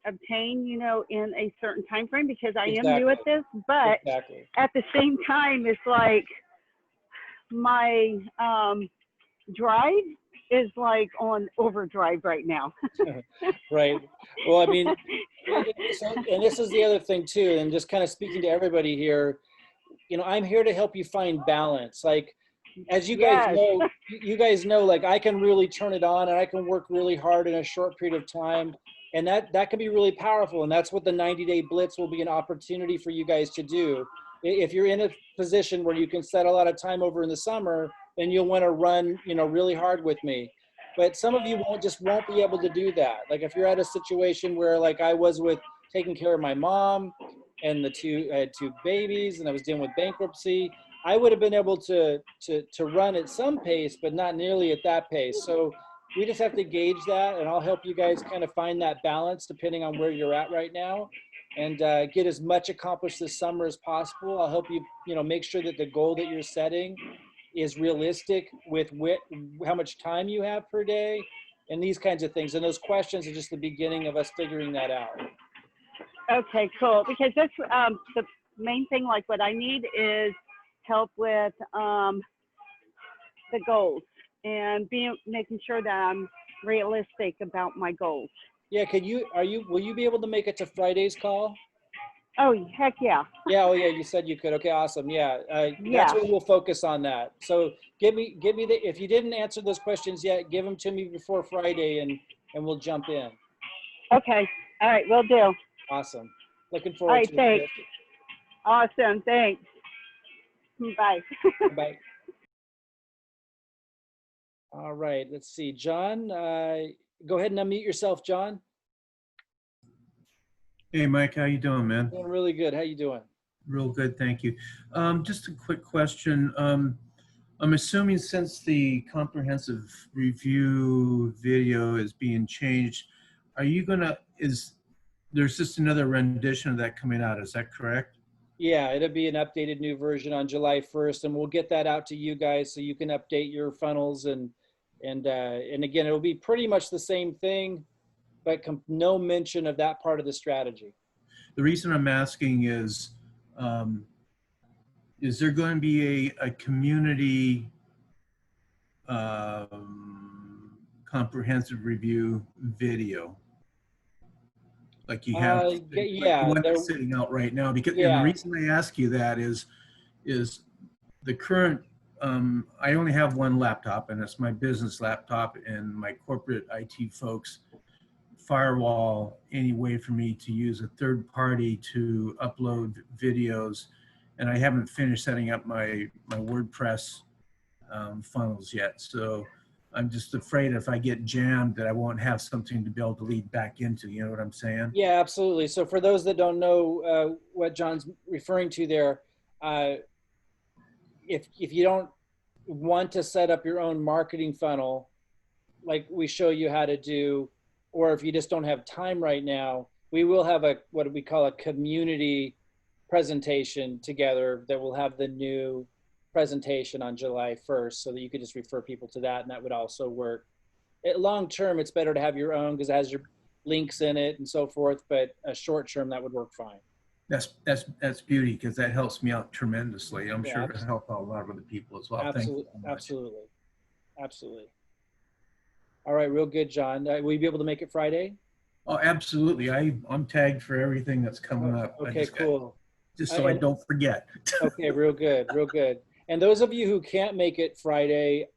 obtain, in a certain time frame, because I am new at this. But at the same time, it's like my drive is like on overdrive right now. Right. Well, I mean, and this is the other thing too, and just kind of speaking to everybody here, I'm here to help you find balance. Like, as you guys know, like, I can really turn it on and I can work really hard in a short period of time. And that can be really powerful. And that's what the 90-day blitz will be an opportunity for you guys to do. If you're in a position where you can set a lot of time over in the summer, then you'll want to run, really hard with me. But some of you won't be able to do that. Like, if you're at a situation where, like I was with taking care of my mom and I had two babies and I was dealing with bankruptcy, I would have been able to run at some pace, but not nearly at that pace. So we just have to gauge that, and I'll help you guys kind of find that balance depending on where you're at right now. and get as much accomplished this summer as possible. I'll help you, make sure that the goal that you're setting is realistic with how much time you have per day and these kinds of things. And those questions are just the beginning of us figuring that out. Okay, cool. Because that's the main thing. Like what I need is help with the goals and making sure that I'm realistic about my goals. Yeah, will you be able to make it to Friday's call? Oh, heck yeah. Yeah, oh yeah, you said you could. Okay, awesome. Yeah, Yeah. that's what we'll focus on that. So give me if you didn't answer those questions yet, give them to me before Friday and we'll jump in. Okay. All right, will do. Awesome. Looking All forward right, to thanks. it. Awesome, thanks. Bye. Bye. All right, let's see. John, go ahead and unmute yourself, John. Hey, Mike, how you doing, man? Doing really good. How you doing? Real good, thank you. Just a quick question. I'm assuming since the comprehensive review video is being changed, there's just another rendition of that coming out, is that correct? Yeah, it'll be an updated new version on July 1st, and we'll get that out to you guys so you can update your funnels and again, it'll be pretty much the same thing, but no mention of that part of the strategy. The reason I'm asking is there going to be a community comprehensive review video? Like you have, yeah, like the one that's sitting out right now. Because and the reason I ask you that is the current. I only have one laptop, and it's my business laptop, and my corporate IT folks firewall any way for me to use a third party to upload videos, and I haven't finished setting up my WordPress funnels yet. So I'm just afraid if I get jammed that I won't have something to be able to lead back into. You know what I'm saying? Yeah, absolutely. So for those that don't know what John's referring to there, if you don't want to set up your own marketing funnel, like we show you how to do, or if you just don't have time right now, we will have what we call a community presentation together that will have the new presentation on July 1st, so that you could just refer people to that, and that would also work. Long term, it's better to have your own because it has your links in it and so forth, but a short term, that would work fine. That's beauty, because that helps me out tremendously. I'm sure absolutely. it'll help out a lot of other people as well. Absolutely, thank you so much. Absolutely. All right, real good, John. Will you be able to make it Friday? Oh, absolutely. I'm tagged for everything that's coming up. Okay, cool. Just so I don't forget. Okay, real good, real good. And those of you who can't make it Friday,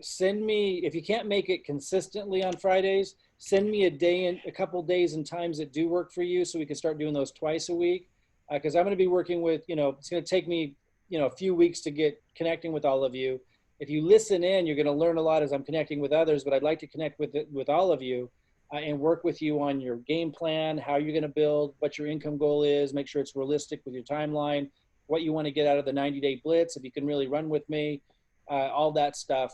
send me, if you can't make it consistently on Fridays, send me a couple days and times that do work for you so we can start doing those twice a week. Because I'm going to be working with, it's going to take me, a few weeks to get connecting with all of you. If you listen in, you're going to learn a lot as I'm connecting with others, but I'd like to connect with all of you and work with you on your game plan, how you're going to build, what your income goal is, make sure it's realistic with your timeline, what you want to get out of the 90-day blitz, if you can really run with me, all that stuff.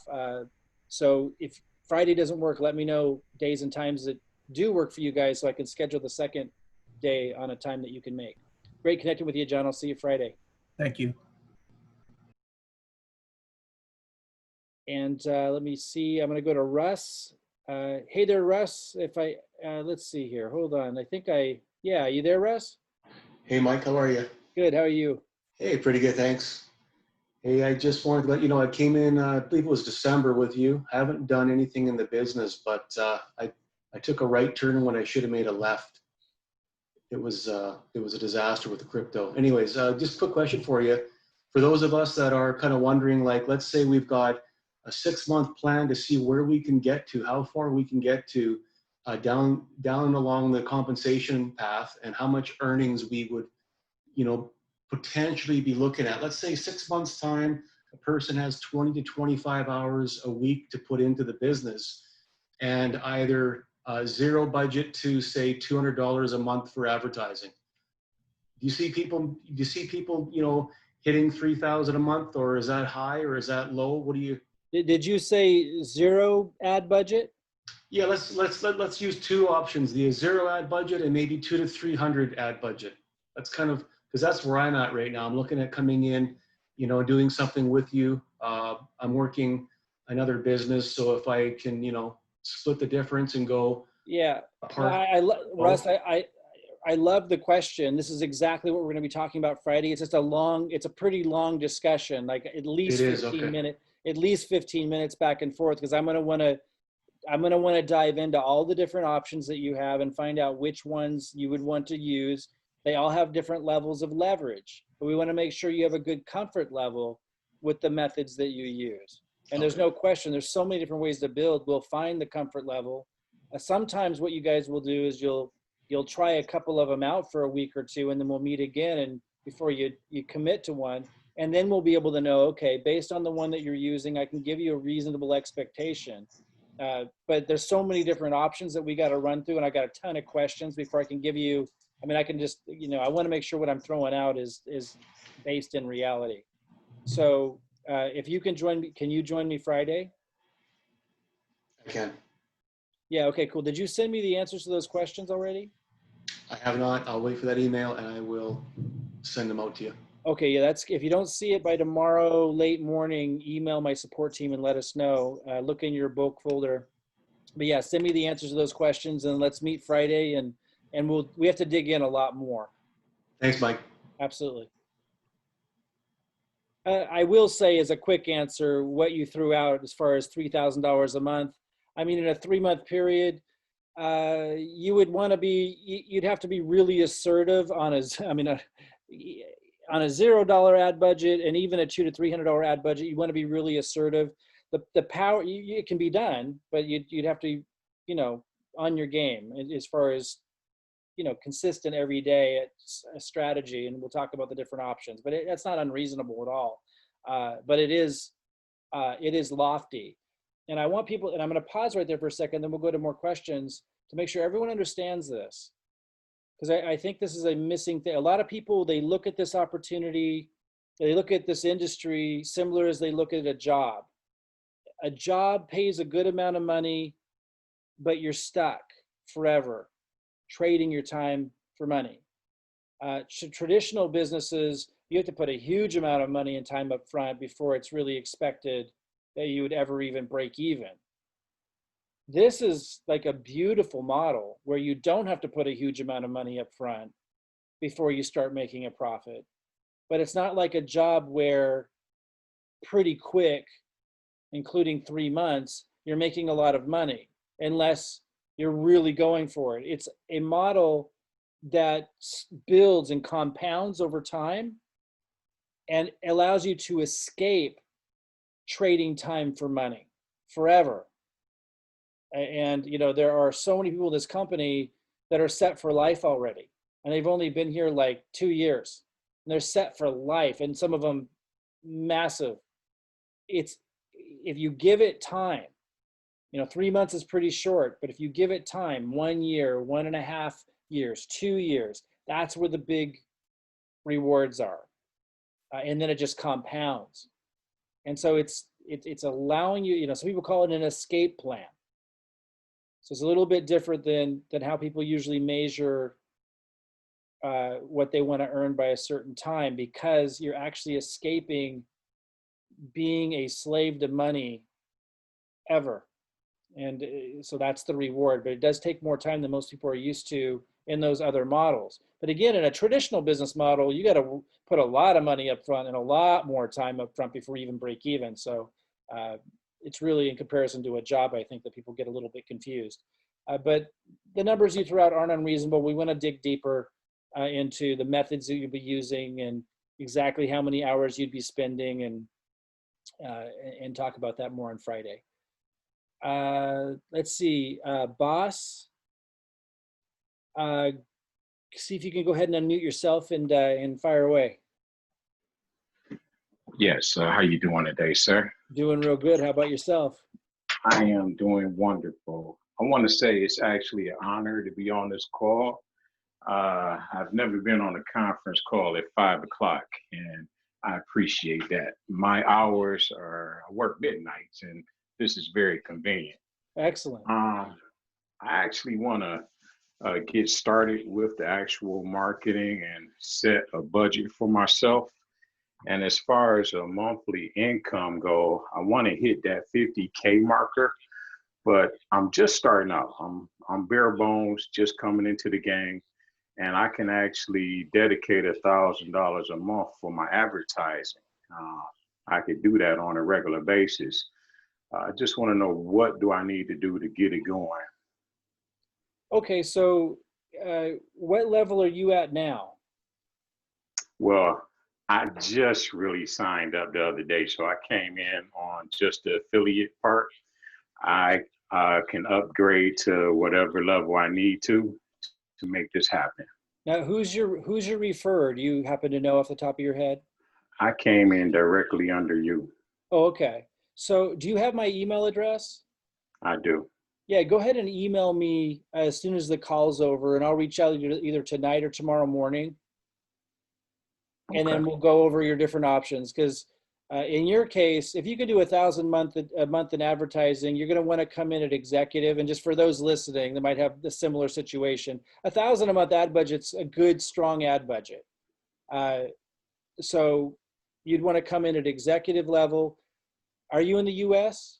So if Friday doesn't work, let me know days and times that do work for you guys so I can schedule the second day on a time that you can make. Great connecting with you, John. I'll see you Friday. Thank you. And let me see, I'm going to go to Russ. Hey there, Russ. Let's see here. Hold on. Yeah, are you there, Russ? Hey, Mike, how are you? Good. How are you? Hey, pretty good, thanks. Hey, I just wanted to let you know I came in, I believe it was December with you. I haven't done anything in the business, but I took a right turn when I should have made a left. It was a disaster with the crypto. Anyways, just a quick question for you. For those of us that are kind of wondering, like, let's say we've got a 6-month plan to see where we can get to, how far we can get to down along the compensation path, and how much earnings we would, potentially be looking at. Let's say 6 months time, a person has 20 to 25 hours a week to put into the business, and either zero budget to say $200 a month for advertising. Do you see people, hitting 3,000 a month, or is that high or is that low? What do you? Did you say zero ad budget? Yeah, let's use two options: the 0 ad budget and maybe 200 to 300 ad budget. That's kind of, because that's where I'm at right now. I'm looking at coming in, you know, doing something with you. I'm working another business, so if I can, you know, split the difference and go. Yeah, apart. Russ, I love the question. This is exactly what we're going to be talking about Friday. It's just it's a pretty long discussion, like at least 15 minutes, at least 15 minutes back and forth, because I'm going to want to dive into all the different options that you have and find out which ones you would want to use. They all have different levels of leverage, but we want to make sure you have a good comfort level with the methods that you use. And there's no question, there's so many different ways to build. We'll find the comfort level. Sometimes what you guys will do is you'll try a couple of them out for a week or two, and then we'll meet again, and before you commit to one, and then we'll be able to know, okay, based on the one that you're using, I can give you a reasonable expectation. But there's so many different options that we got to run through, and I got a ton of questions before I can give you. I mean, I can just, you know, I want to make sure what I'm throwing out is based in reality. So if you can join me, can you join me Friday? I can. Yeah. Okay. Cool. Did you send me the answers to those questions already? I have not. I'll wait for that email and I will send them out to you. Okay, yeah, that's, if you don't see it by tomorrow late morning, email my support team and let us know. Look in your bulk folder. But yeah, send me the answers to those questions, and let's meet Friday, and we have to dig in a lot more. Thanks, Mike. Absolutely. I will say, as a quick answer, what you threw out as far as $3,000 a month. I mean, in a 3-month period, you would want to be, you'd have to be really assertive on on a $0 ad budget, and even a $200 to $300 ad budget. You want to be really assertive. The power, it can be done, but you'd have to, you know, on your game as far as, you know, consistent every day. It's a strategy, and we'll talk about the different options, but that's not unreasonable at all. But it is lofty. And I want people, and I'm going to pause right there for a second, then we'll go to more questions to make sure everyone understands this. Because I think this is a missing thing. A lot of people, they look at this opportunity, they look at this industry similar as they look at a job. A job pays a good amount of money, but you're stuck forever trading your time for money. Traditional businesses, you have to put a huge amount of money and time up front before it's really expected that you would ever even break even. This is like a beautiful model where you don't have to put a huge amount of money up front before you start making a profit. But it's not like a job where pretty quick, including 3 months, you're making a lot of money unless you're really going for it. It's a model that builds and compounds over time and allows you to escape trading time for money forever. And, you know, there are so many people in this company that are set for life already, and they've only been here like 2 years, and they're set for life, and some of them massive. It's, if you give it time, you know, 3 months is pretty short, but if you give it time, 1 year, 1.5 years, 2 years, that's where the big rewards are. And then it just compounds. And so it's allowing you, you know, some people call it an escape plan. So it's a little bit different than how people usually measure what they want to earn by a certain time, because you're actually escaping being a slave to money ever. And so that's the reward, but it does take more time than most people are used to in those other models. But again, in a traditional business model, you got to put a lot of money up front and a lot more time up front before you even break even. So it's really, in comparison to a job, I think that people get a little bit confused. But the numbers you throw out aren't unreasonable. We want to dig deeper into the methods that you'll be using and exactly how many hours you'd be spending, and talk about that more on Friday. Let's see, Boss. See if you can go ahead and unmute yourself and fire away. Yes, how you doing today, sir? Doing real good. How about yourself? I am doing wonderful. I want to say it's actually an honor to be on this call. I've never been on a conference call at 5 o'clock, and I appreciate that. My hours are, I work midnights, and this is very convenient. Excellent. I actually want to get started with the actual marketing and set a budget for myself. And as far as a monthly income go, I want to hit that 50K marker, but I'm just starting out. I'm bare bones, just coming into the game, and I can actually dedicate $1,000 a month for my advertising. I could do that on a regular basis. I just want to know, what do I need to do to get it going? Okay, so what level are you at now? Well, I just really signed up the other day, so I came in on just the affiliate part. I can upgrade to whatever level I need to make this happen. Now, who's your referrer? Do you happen to know off the top of your head? I came in directly under you. Oh, okay. So do you have my email address? I do. Yeah, go ahead and email me as soon as the call's over, and I'll reach out either tonight or tomorrow morning. And then we'll go over your different options. Because in your case, if you can do $1,000 a month in advertising, you're going to want to come in at executive. And just for those listening that might have a similar situation, $1,000 a month ad budget's a good, strong ad budget. So you'd want to come in at executive level. Are you in the U.S.?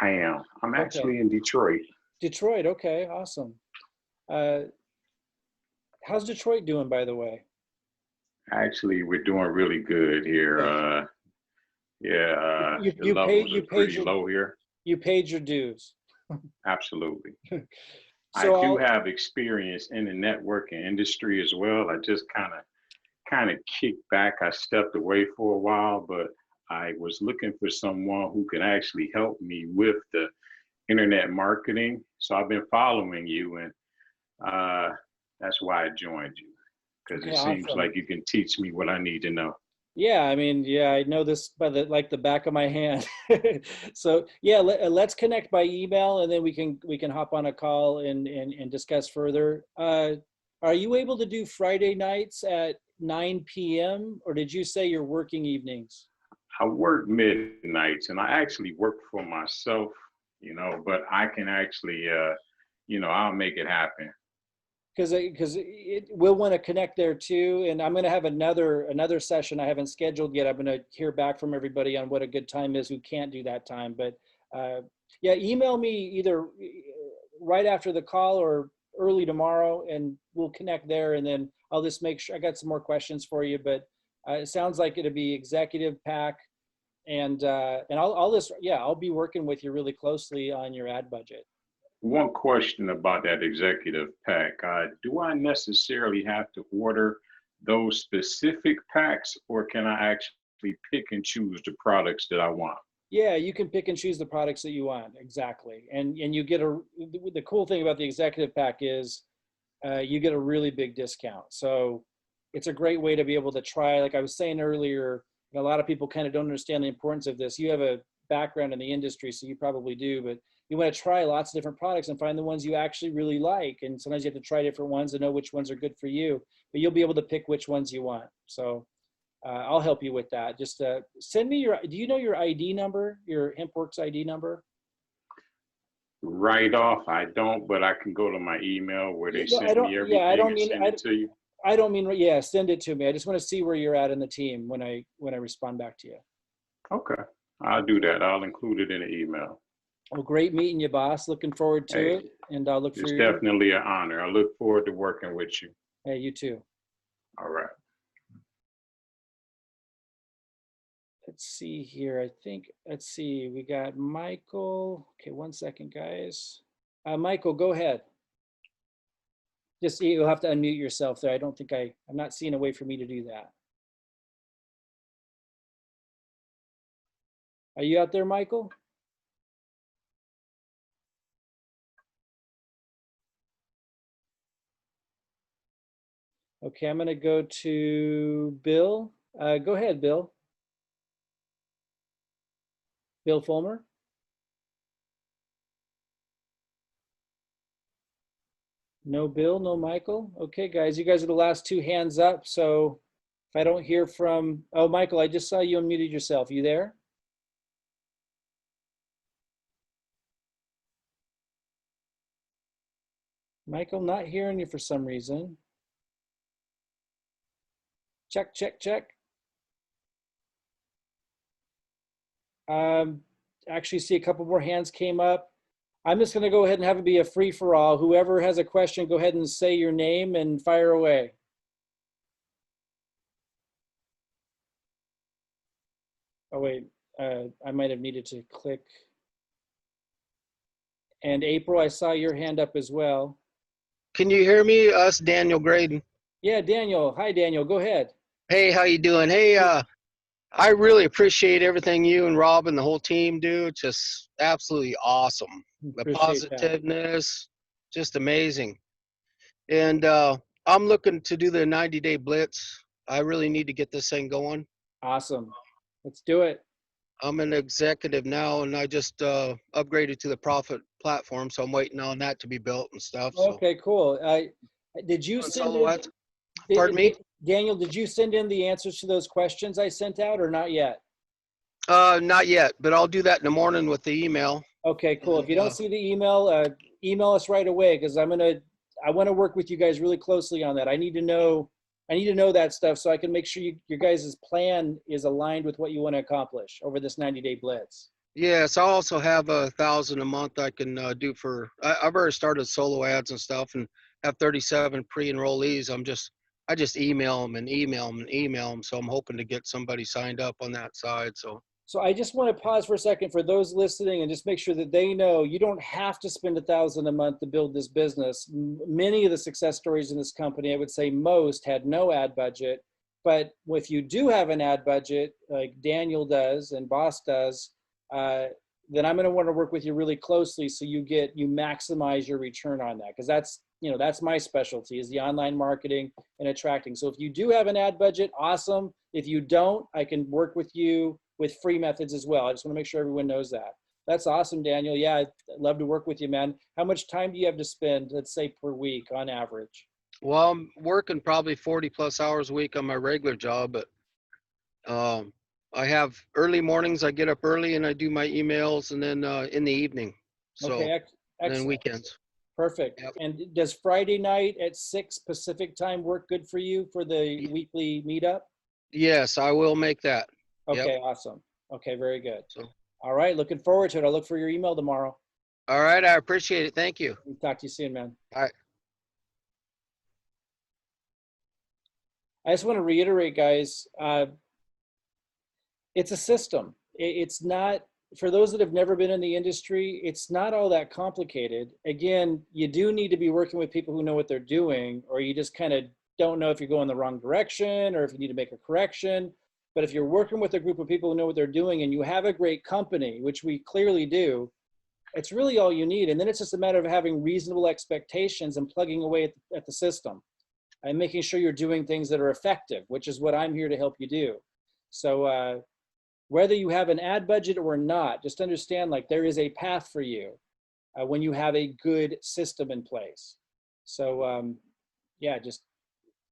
I am. I'm actually in Detroit. Detroit. Okay, awesome. How's Detroit doing, by the way? Actually, we're doing really good here. The levels are pretty low here. You paid your dues. Absolutely. So I do have experience in the networking industry as well. I just kind of kicked back. I stepped away for a while, but I was looking for someone who could actually help me with the internet marketing. So I've been following you, and that's why I joined you, because it seems like you can teach me what I need to know. Yeah, I mean, yeah, I know this by the back of my hand. So yeah, let's connect by email, and then we can hop on a call and discuss further. Are you able to do Friday nights at 9 p.m. or did you say you're working evenings? I work midnights, and I actually work for myself, but I can actually, I'll make it happen. Because we'll want to connect there too, and I'm going to have another session I haven't scheduled yet. I'm going to hear back from everybody on what a good time is who can't do that time. But yeah, email me either right after the call or early tomorrow, and we'll connect there. And then I'll just make sure I got some more questions for you. But it sounds like it'll be executive pack, and I'll be working with you really closely on your ad budget. One question about that executive pack. Do I necessarily have to order those specific packs, or can I actually pick and choose the products that I want? Yeah, you can pick and choose the products that you want. Exactly. And you get the cool thing about the executive pack is you get a really big discount. So it's a great way to be able to try, like I was saying earlier, a lot of people kind of don't understand the importance of this. You have a background in the industry, so you probably do, but you want to try lots of different products and find the ones you actually really like. And sometimes you have to try different ones to know which ones are good for you, but you'll be able to pick which ones you want. So I'll help you with that. Just send me do you know your ID number, your HempWorks ID number? Right off, I don't, but I can go to my email where they send me everything and send it to you. I don't mean, yeah, send it to me. I just want to see where you're at in the team when I respond back to you. Okay, I'll do that. I'll include it in the email. Well, great meeting you, boss. Looking forward to it, and I'll look for you. It's definitely an honor. I look forward to working with you. Hey, you too. All right. Let's see here. Let's see. We got Michael. Okay, 1 second, guys. Michael, go ahead. Just you'll have to unmute yourself there. I don't think I'm not seeing a way for me to do that. Are you out there, Michael? Okay, I'm going to go to Bill. Go ahead, Bill. Bill Fulmer. No Bill, no Michael. Okay, guys, you guys are the last two hands up. So if I don't hear from, oh, Michael, I just saw you unmuted yourself. You there? Michael, not hearing you for some reason. Check, check, check. Actually see a couple more hands came up. I'm just going to go ahead and have it be a free for all. Whoever has a question, go ahead and say your name and fire away. Oh, wait, I might have needed to click. And April, I saw your hand up as well. Can you hear me? Us, Daniel Graydon. Yeah, Daniel. Hi, Daniel. Go ahead. Hey, how you doing? Hey, I really appreciate everything you and Rob and the whole team do. Just absolutely awesome. The Appreciate that. positiveness, just amazing. And I'm looking to do the 90-day blitz. I really need to get this thing going. Awesome. Let's do it. I'm an executive now, and I just upgraded to the Profit platform, so I'm waiting on that to be built and stuff. Okay, cool. Did you send in, Pardon me? Daniel, did you send in the answers to those questions I sent out or not yet? Not yet, but I'll do that in the morning with the email. Okay, cool. If you don't see the email, email us right away because I want to work with you guys really closely on that. I need to know that stuff so I can make sure your guys' plan is aligned with what you want to accomplish over this 90-day blitz. Yes, I also have 1,000 a month I can do for. I've already started solo ads and stuff, and have 37 pre-enrollees. I just email them and email them and email them. So I'm hoping to get somebody signed up on that side. So I just want to pause for a second for those listening and just make sure that they know you don't have to spend 1,000 a month to build this business. Many of the success stories in this company, I would say most, had no ad budget. But if you do have an ad budget, like Daniel does and Boss does, then I'm going to want to work with you really closely so you maximize your return on that, because that's my specialty, is the online marketing and attracting. So if you do have an ad budget, awesome. If you don't, I can work with you with free methods as well. I just want to make sure everyone knows that. That's awesome, Daniel. Yeah, I'd love to work with you, man. How much time do you have to spend, let's say, per week on average? Well, I'm working probably 40 plus hours a week on my regular job, but I have early mornings. I get up early and I do my emails, and then in the evening. So, okay, excellent. And then weekends. Perfect. Yep. And does Friday night at 6 Pacific time work good for you for the weekly meetup? Yes, I will make that. Okay, yep. Awesome. Okay, very good. So, all right, looking forward to it. I'll look for your email tomorrow. All right, I appreciate it. Thank you. Talk to you soon, man. All right. I just want to reiterate, guys, it's a system. It's not, for those that have never been in the industry, it's not all that complicated. Again, you do need to be working with people who know what they're doing, or you just kind of don't know if you're going the wrong direction or if you need to make a correction. But if you're working with a group of people who know what they're doing and you have a great company, which we clearly do, it's really all you need. And then it's just a matter of having reasonable expectations and plugging away at the system and making sure you're doing things that are effective, which is what I'm here to help you do. So whether you have an ad budget or not, just understand, like, there is a path for you when you have a good system in place. So yeah, just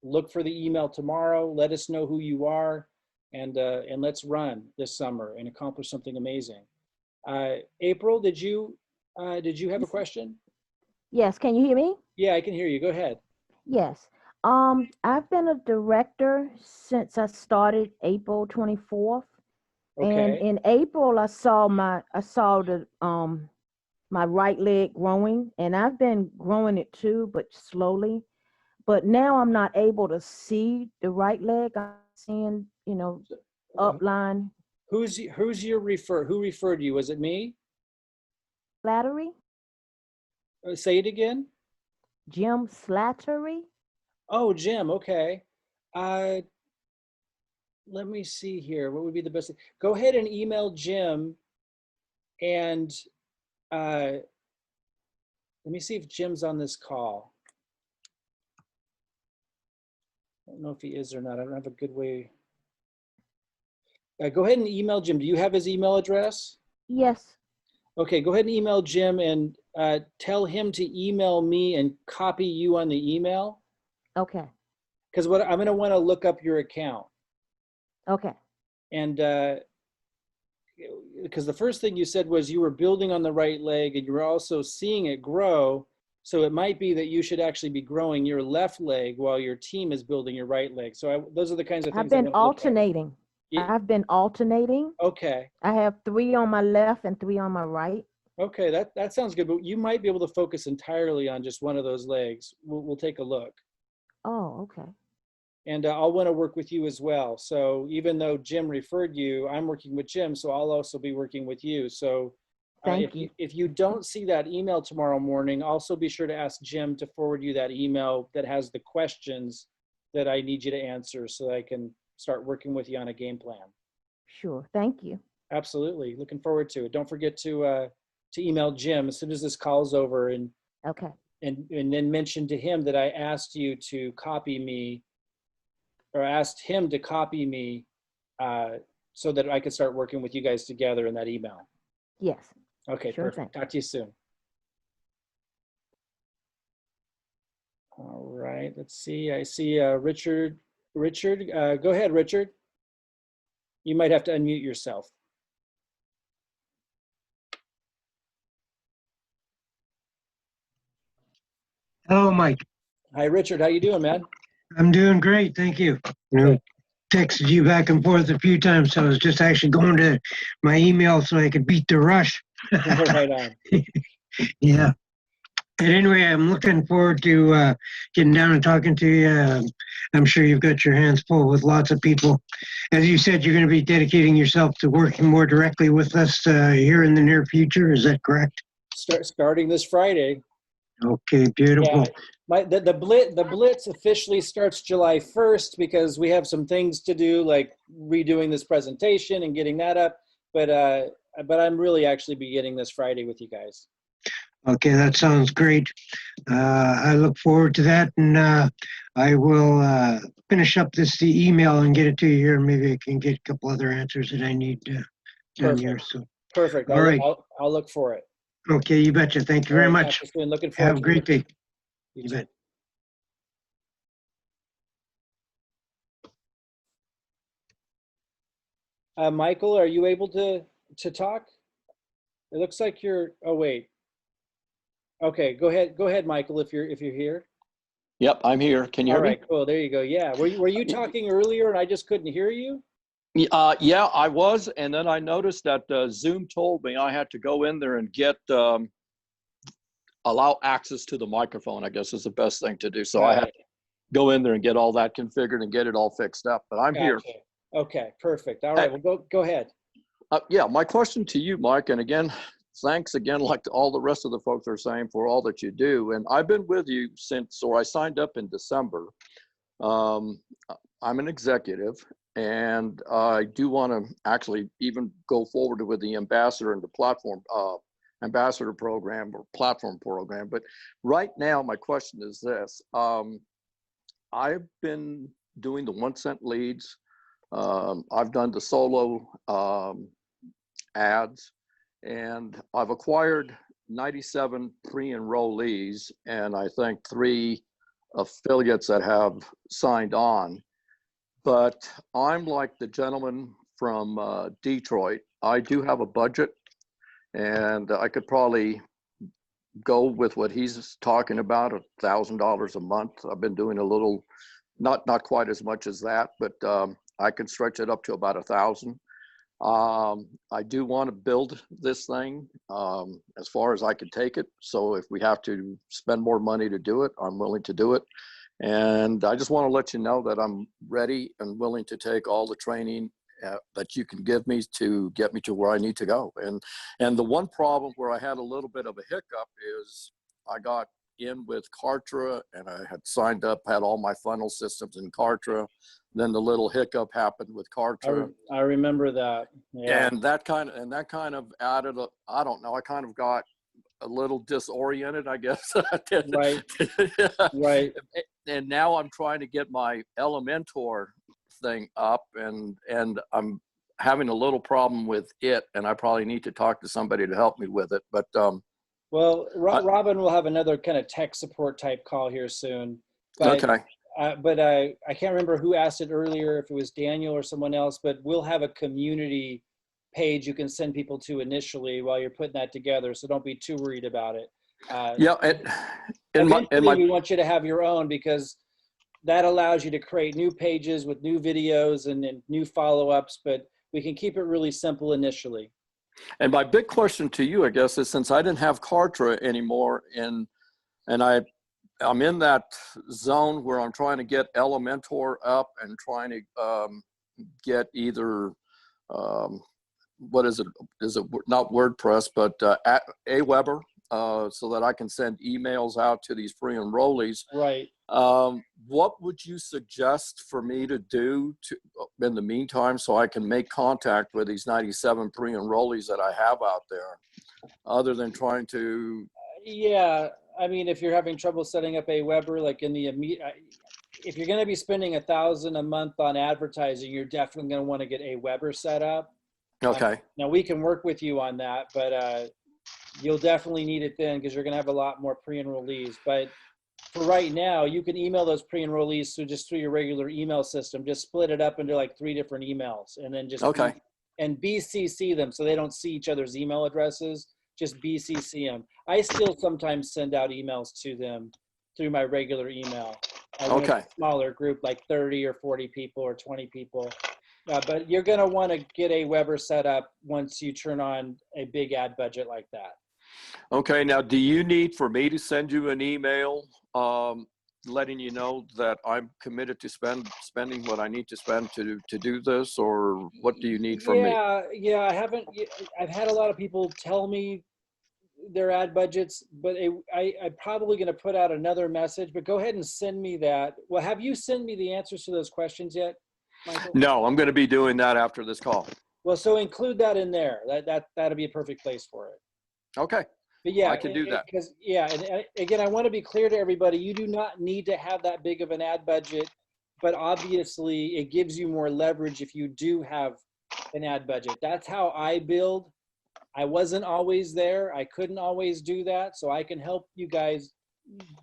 look for the email tomorrow. Let us know who you are, and let's run this summer and accomplish something amazing. April, did you have a question? Yes, can you hear me? Yeah, I can hear you. Go ahead. Yes. I've been a director since I started April 24th. Okay. And in April, I saw the my right leg growing, and I've been growing it too, but slowly. But now I'm not able to see the right leg. I'm seeing, upline. Who referred you? Was it me? Slattery? Say it again. Jim Slattery? Oh, Jim. Okay. Let me see here. What would be the best? Go ahead and email Jim, and let me see if Jim's on this call. I don't know if he is or not. I don't have a good way. Go ahead and email Jim. Do you have his email address? Yes. Okay, go ahead and email Jim and tell him to email me and copy you on the email. Okay. Because what I'm going to want to look up your account. Okay. And because the first thing you said was you were building on the right leg and you were also seeing it grow. So it might be that you should actually be growing your left leg while your team is building your right leg. So those are the kinds of things I've been alternating. Yeah. I've been alternating. Okay. I have 3 on my left and 3 on my right. Okay, that sounds good, but you might be able to focus entirely on just one of those legs. We'll take a look. Oh, okay. And I'll want to work with you as well. So even though Jim referred you, I'm working with Jim, so I'll also be working with you. So Thank you. If you don't see that email tomorrow morning, also be sure to ask Jim to forward you that email that has the questions that I need you to answer so that I can start working with you on a game plan. Sure. Thank you. Absolutely. Looking forward to it. Don't forget to email Jim as soon as this call's over, and okay. And then mention to him that I asked you to copy me, or asked him to copy me, so that I could start working with you guys together in that email. Yes. Okay, sure perfect. Thing. Talk to you soon. All right, let's see. I see Richard. Richard, go ahead, Richard. You might have to unmute yourself. Hello, Mike. Hi, Richard. How you doing, man? I'm doing great, thank you. Texted you back and forth a few times, so I was just actually going to my email so I could beat the rush. Right on. Yeah. But anyway, I'm looking forward to getting down and talking to you. I'm sure you've got your hands full with lots of people. As you said, you're going to be dedicating yourself to working more directly with us here in the near future. Is that correct? Starting this Friday. Okay, beautiful. Yeah, the blitz officially starts July 1st because we have some things to do, like redoing this presentation and getting that up. But I'm really actually beginning this Friday with you guys. Okay, that sounds great. I look forward to that, and I will finish up the email and get it to you here. Maybe I can get a couple other answers that I need done here. So perfect. All right. I'll look for it. Okay, you betcha. Thank you very much. Looking forward. Have a great day. You bet. Michael, are you able to talk? It looks like you're. Oh wait. Okay, go ahead, Michael. If you're here. Yep, I'm here. Can you hear me? All right, cool. There you go. Yeah. Were you talking earlier and I just couldn't hear you? Yeah, I was, and then I noticed that Zoom told me I had to go in there and get allow access to the microphone. I guess is the best thing to do. So I had to go in there and get all that configured and get it all fixed up. But I'm here. Okay, perfect. All right, well, go ahead. Yeah, my question to you, Mike, and again, thanks again, like all the rest of the folks are saying, for all that you do. And I've been with you since, or I signed up in December. I'm an executive, and I do want to actually even go forward with the ambassador and the platform ambassador program or platform program. But right now, my question is this. I've been doing the 1 cent leads. I've done the solo ads, and I've acquired 97 pre-enrollees, and I think 3 affiliates that have signed on. But I'm like the gentleman from Detroit. I do have a budget, and I could probably go with what he's talking about, $1,000 a month. I've been doing a little, not quite as much as that, but I can stretch it up to about 1,000. I do want to build this thing as far as I can take it. So if we have to spend more money to do it, I'm willing to do it. And I just want to let you know that I'm ready and willing to take all the training that you can give me to get me to where I need to go. And the one problem where I had a little bit of a hiccup is I got in with Kartra, and I had signed up, had all my funnel systems in Kartra. Then the little hiccup happened with Kartra. I remember that. Yeah. And that kind of added I don't know, I kind of got a little disoriented, I guess. Right. Right. And now I'm trying to get my Elementor thing up, and I'm having a little problem with it, and I probably need to talk to somebody to help me with it. But well, Robin will have another kind of tech support type call here soon. But, okay. But I can't remember who asked it earlier, if it was Daniel or someone else, but we'll have a community page you can send people to initially while you're putting that together. So don't be too worried about it. Yeah, Eventually, we want you to have your own because that allows you to create new pages with new videos and new follow-ups, but we can keep it really simple initially. And my big question to you, I guess, is since I didn't have Kartra anymore, and I'm in that zone where I'm trying to get Elementor up and trying to get either what is it? Is it not WordPress, but Aweber, so that I can send emails out to these free enrollees. Right. What would you suggest for me to do in the meantime so I can make contact with these 97 free enrollees that I have out there, other than trying to? Yeah, I mean, if you're having trouble setting up Aweber, like in the immediate, if you're going to be spending $1,000 a month on advertising, you're definitely going to want to get Aweber set up. Okay. Now we can work with you on that, but you'll definitely need it then because you're going to have a lot more pre-enrollees. But for right now, you can email those pre-enrollees through your regular email system. Just split it up into like 3 different emails, and then just BCC them so they don't see each other's email addresses. Just BCC them. I still sometimes send out emails to them through my regular email. When it's a smaller group, like 30 or 40 people or 20 people. But you're going to want to get Aweber set up once you turn on a big ad budget like that. Okay. Now, do you need for me to send you an email letting you know that I'm committed to spending what I need to spend to do this, or what do you need from me? Yeah. I've had a lot of people tell me their ad budgets, but I'm probably going to put out another message, but go ahead and send me that. Well, have you sent me the answers to those questions yet, Michael? No, I'm going to be doing that after this call. Well, so include that in there. That'll be a perfect place for it. Okay. But yeah, I can do that. Because and again, I want to be clear to everybody, you do not need to have that big of an ad budget, but obviously it gives you more leverage if you do have an ad budget. That's how I build. I wasn't always there. I couldn't always do that. So I can help you guys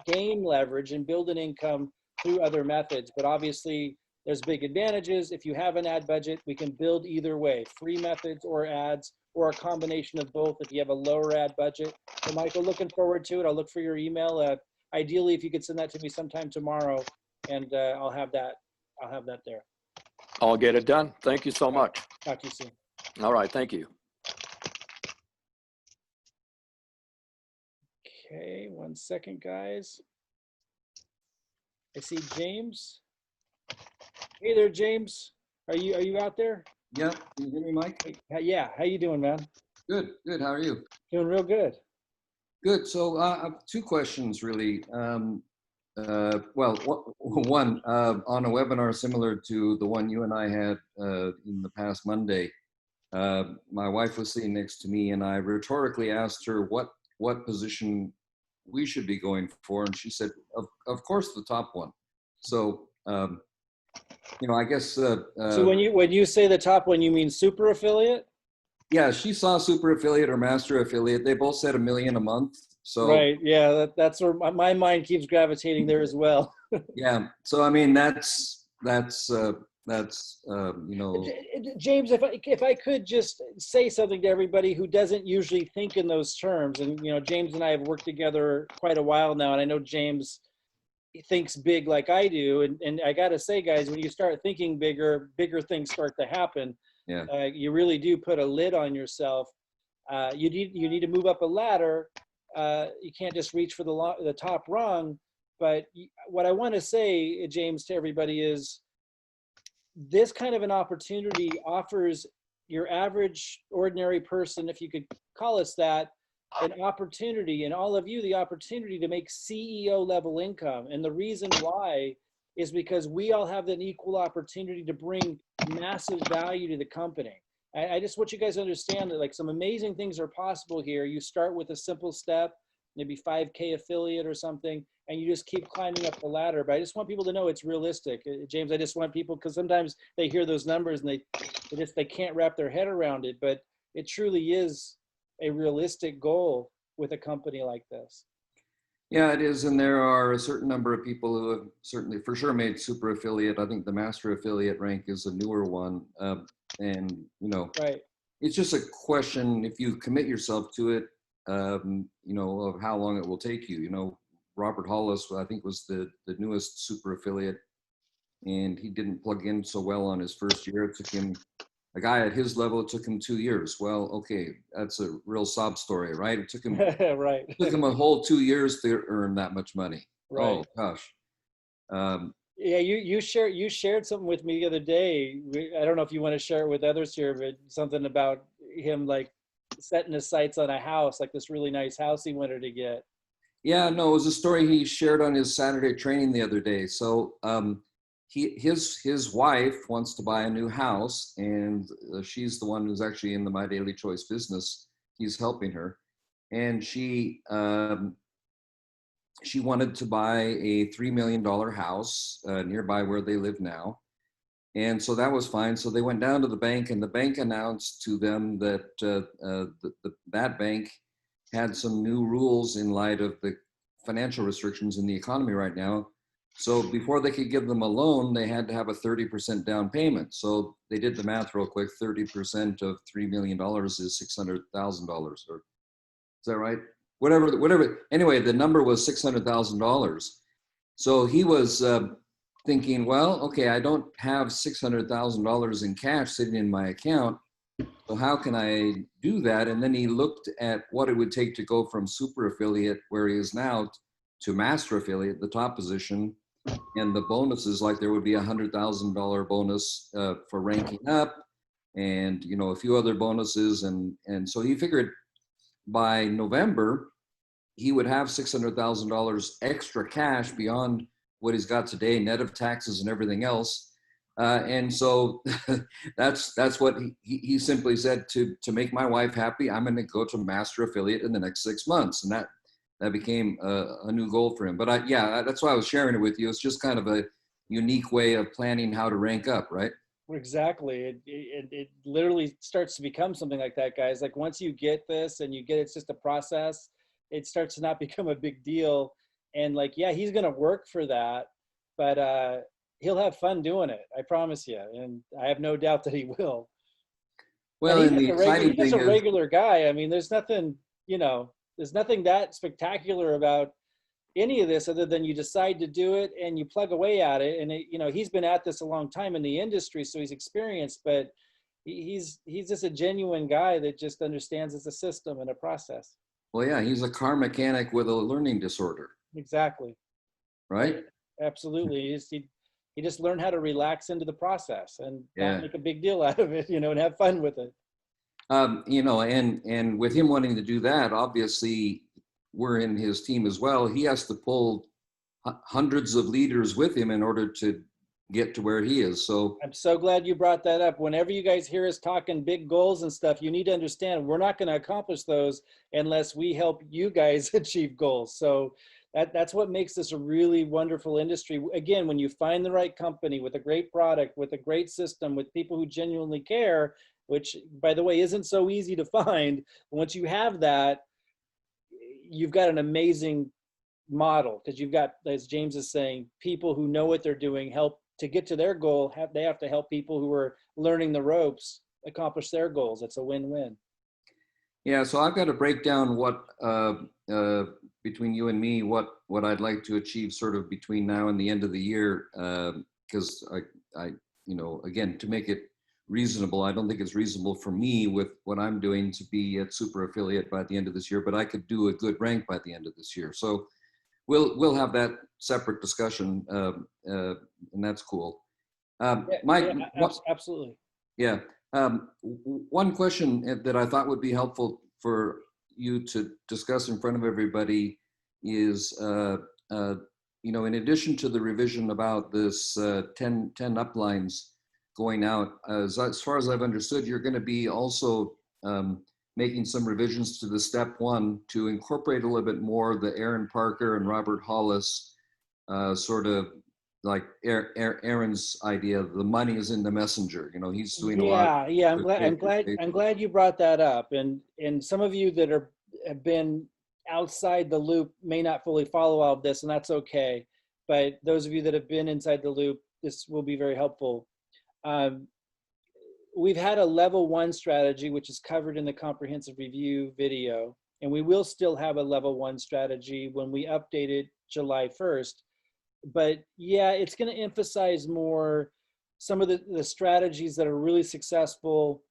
gain leverage and build an income through other methods. But obviously there's big advantages. If you have an ad budget, we can build either way, free methods or ads, or a combination of both if you have a lower ad budget. So Michael, looking forward to it. I'll look for your email. Ideally, if you could send that to me sometime tomorrow, and I'll have that there. I'll get it done. Thank you so much. Talk to you soon. All right. Thank you. Okay, 1 second, guys. I see James. Hey there, James. Are you out there? Yeah, can you hear me, Mike? Yeah, how you doing, man? Good. How are you? Doing real good. Good. So I have 2 questions, really. Well, one, on a webinar similar to the one you and I had in the past Monday, my wife was sitting next to me, and I rhetorically asked her what position we should be going for, and she said, of course, the top one. So, I guess. So when you say the top one, you mean super affiliate? Yeah, she saw super affiliate or master affiliate. They both said $1 million a month. So right, yeah, that's where my mind keeps gravitating there as well. Yeah, so I mean that's James, if I could just say something to everybody who doesn't usually think in those terms, and James and I have worked together quite a while now, and I know James thinks big like I do, and I got to say, guys, when you start thinking bigger things start to happen. Yeah. You really do put a lid on yourself. You need to move up a ladder. You can't just reach for the top rung. But what I want to say, James, to everybody is this kind of an opportunity offers your average ordinary person, if you could call us that, an opportunity, and all of you the opportunity to make CEO level income. And the reason why is because we all have an equal opportunity to bring massive value to the company. I just want you guys to understand that like some amazing things are possible here. You start with a simple step, maybe 5K affiliate or something, and you just keep climbing up the ladder. But I just want people to know it's realistic. James, I just want people, because sometimes they hear those numbers and they can't wrap their head around it, but it truly is a realistic goal with a company like this. Yeah, it is. And there are a certain number of people who have certainly for sure made super affiliate. I think the master affiliate rank is a newer one. And, right. It's just a question, if you commit yourself to it, of how long it will take you. Robert Hollis, I think, was the newest super affiliate, and he didn't plug in so well on his first year. It took him, a guy at his level, it took him 2 years. Well, okay, that's a real sob story, right? It took him right. It took him a whole 2 years to earn that much money. Right. Oh gosh. Yeah, you shared something with me the other day. I don't know if you want to share it with others here, but something about him like setting his sights on a house, like this really nice house he wanted to get. Yeah, no, it was a story he shared on his Saturday training the other day. So his wife wants to buy a new house, and she's the one who's actually in the My Daily Choice business. He's helping her, and she wanted to buy a $3 million house nearby where they live now. And so that was fine. So they went down to the bank, and the bank announced to them that that bank had some new rules in light of the financial restrictions in the economy right now. So before they could give them a loan, they had to have a 30% down payment. So they did the math real quick. 30% of $3 million is $600,000, or is that right? Whatever. Anyway, the number was $600,000. So he was thinking, well, okay, I don't have $600,000 in cash sitting in my account. So how can I do that? And then he looked at what it would take to go from super affiliate, where he is now, to master affiliate, the top position, and the bonuses, like there would be $100,000 bonus for ranking up, and a few other bonuses, and so he figured by November he would have $600,000 extra cash beyond what he's got today, net of taxes and everything else. And so that's what he simply said, to make my wife happy, I'm going to go to master affiliate in the next 6 months. And that became a new goal for him. But yeah, that's why I was sharing it with you. It's just kind of a unique way of planning how to rank up, right? Exactly. It literally starts to become something like that, guys. Like once you get this and you get it's just a process, it starts to not become a big deal. And like, yeah, he's going to work for that, but he'll have fun doing it. I promise you. And I have no doubt that he will. Well, and the exciting thing is, he's a regular guy. I mean, there's nothing that spectacular about any of this other than you decide to do it and you plug away at it. And he's been at this a long time in the industry, so he's experienced, but he's just a genuine guy that just understands it's a system and a process. Well, yeah, he's a car mechanic with a learning disorder. Exactly. Right? Absolutely. He just learned how to relax into the process and not make a big deal out of it, and have fun with it. And with him wanting to do that, obviously we're in his team as well. He has to pull hundreds of leaders with him in order to get to where he is. So I'm so glad you brought that up. Whenever you guys hear us talking big goals and stuff, you need to understand we're not going to accomplish those unless we help you guys achieve goals. So that's what makes this a really wonderful industry. Again, when you find the right company with a great product, with a great system, with people who genuinely care, which by the way isn't so easy to find, once you have that, you've got an amazing model, because you've got, as James is saying, people who know what they're doing help to get to their goal. They have to help people who are learning the ropes accomplish their goals. It's a win-win. Yeah, so I've got to break down what between you and me, what I'd like to achieve sort of between now and the end of the year, because I again, to make it reasonable, I don't think it's reasonable for me with what I'm doing to be at super affiliate by the end of this year, but I could do a good rank by the end of this year. So we'll have that separate discussion, and that's cool. Mike, absolutely. Yeah. One question that I thought would be helpful for you to discuss in front of everybody is, in addition to the revision about this 10 uplines going out, as far as I've understood, you're going to be also making some revisions to the step 1 to incorporate a little bit more the Aaron Parker and Robert Hollis sort of like Aaron's idea. The money is in the messenger. He's doing a lot. Yeah. I'm glad you brought that up. And some of you that have been outside the loop may not fully follow all of this, and that's okay. But those of you that have been inside the loop, this will be very helpful. We've had a level 1 strategy, which is covered in the comprehensive review video. and we will still have a level 1 strategy when we update it July 1st. But yeah, it's going to emphasize more some of the strategies that are really successful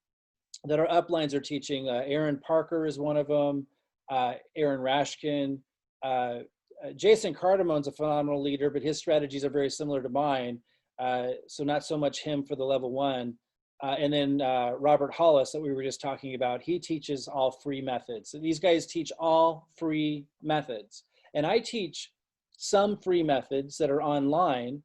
that our uplines are teaching. Aaron Parker is one of them, Aaron Rashkin. Jason Cardamone's a phenomenal leader, but his strategies are very similar to mine. So not so much him for the level 1. And then Robert Hollis that we were just talking about, he teaches all free methods. So these guys teach all free methods. And I teach some free methods that are online,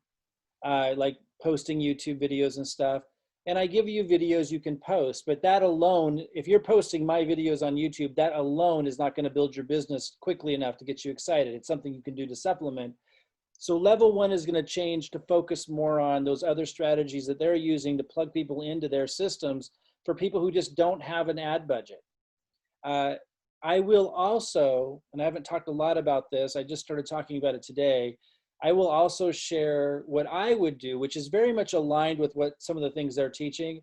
like posting YouTube videos and stuff. And I give you videos you can post, but that alone, if you're posting my videos on YouTube, that alone is not going to build your business quickly enough to get you excited. It's something you can do to supplement. So level 1 is going to change to focus more on those other strategies that they're using to plug people into their systems for people who just don't have an ad budget. I will also, and I haven't talked a lot about this, I just started talking about it today. I will also share what I would do, which is very much aligned with what some of the things they're teaching,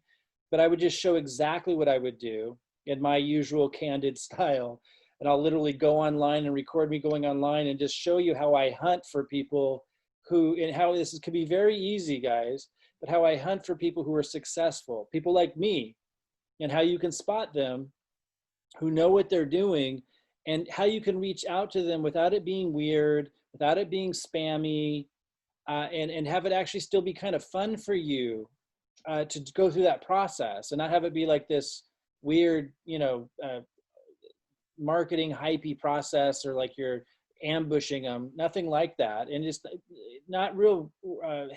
but I would just show exactly what I would do in my usual candid style. And I'll literally go online and record me going online and just show you how I hunt for people who, and how this could be very easy, guys, but how I hunt for people who are successful, people like me, and how you can spot them who know what they're doing, and how you can reach out to them without it being weird, without it being spammy, and have it actually still be kind of fun for you to go through that process and not have it be like this weird, marketing hypey process, or like you're ambushing them, nothing like that. And just not real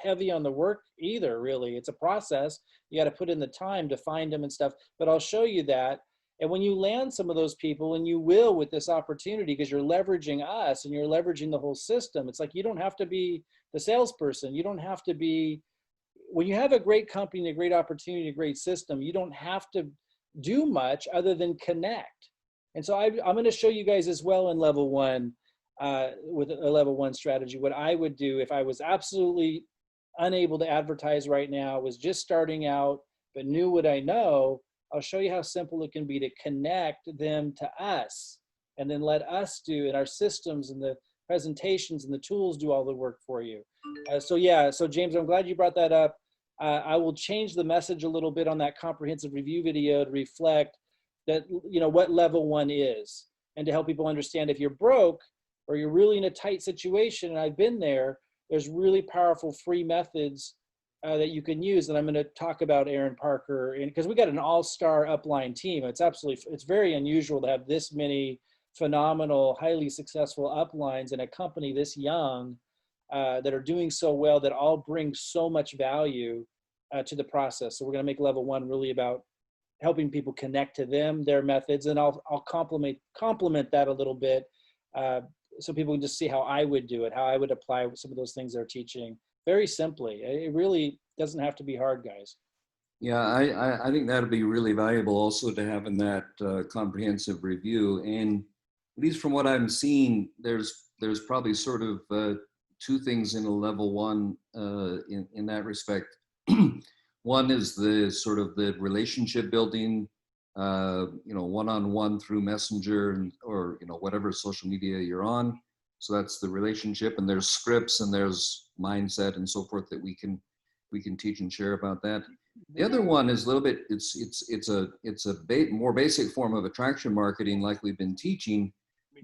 heavy on the work either, really. It's a process. You got to put in the time to find them and stuff, but I'll show you that. And when you land some of those people, and you will with this opportunity, because you're leveraging us and you're leveraging the whole system, it's like you don't have to be the salesperson. You don't have to be, when you have a great company, a great opportunity, a great system, you don't have to do much other than connect. And so I'm going to show you guys as well in level 1, with a level 1 strategy, what I would do if I was absolutely unable to advertise right now, was just starting out, but knew what I know. I'll show you how simple it can be to connect them to us, and then let us do, and our systems and the presentations and the tools do all the work for you. So James, I'm glad you brought that up. I will change the message a little bit on that comprehensive review video to reflect that, what level 1 is, and to help people understand if you're broke or you're really in a tight situation, and I've been there, there's really powerful free methods that you can use. And I'm going to talk about Aaron Parker, and because we got an all-star upline team. It's very unusual to have this many phenomenal, highly successful uplines in a company this young that are doing so well, that all bring so much value to the process. So we're going to make level 1 really about helping people connect to them, their methods, and I'll complement that a little bit so people can just see how I would do it, how I would apply some of those things they're teaching. Very simply. It really doesn't have to be hard, guys. Yeah, I think that'll be really valuable also to have in that comprehensive review. And at least from what I'm seeing, there's probably sort of 2 things in a level 1 in that respect. One is the sort of the relationship building, one-on-one through Messenger or whatever social media you're on. So that's the relationship, and there's scripts and there's mindset and so forth that we can teach and share about that. The other one is a little bit, it's a more basic form of attraction marketing like we've been teaching,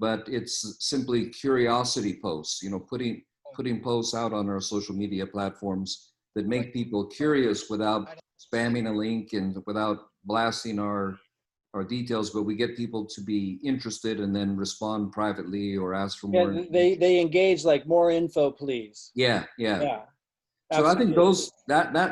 but it's simply curiosity posts, putting posts out on our social media platforms that make people curious without spamming a link and without blasting our details, but we get people to be interested and then respond privately or ask for more. They engage, like, more info, please. Yeah. So Absolutely. I think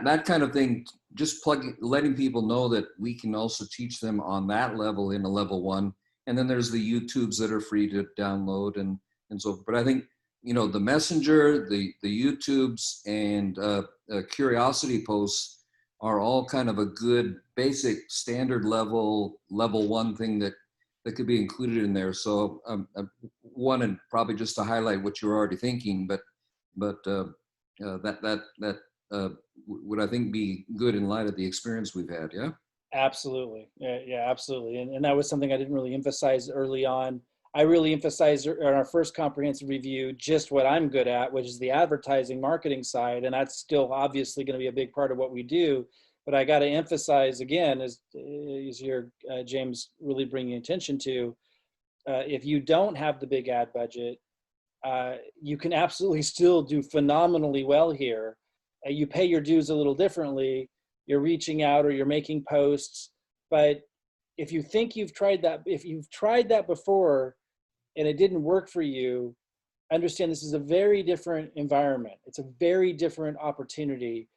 that kind of thing, just letting people know that we can also teach them on that level in a level 1. And then there's the YouTubes that are free to download and so forth. But I think, the Messenger, the YouTubes, and curiosity posts are all kind of a good basic standard level 1 thing that could be included in there. So wanted probably just to highlight what you're already thinking, but that would, I think, be good in light of the experience we've had. Yeah. Absolutely. Yeah, absolutely. And that was something I didn't really emphasize early on. I really emphasized in our first comprehensive review just what I'm good at, which is the advertising marketing side. And that's still obviously going to be a big part of what we do. But I got to emphasize again, as you're, James, really bringing attention to, if you don't have the big ad budget, you can absolutely still do phenomenally well here. You pay your dues a little differently. You're reaching out or you're making posts. But if you think you've tried that, if you've tried that before and it didn't work for you, understand this is a very different environment. It's a very different opportunity.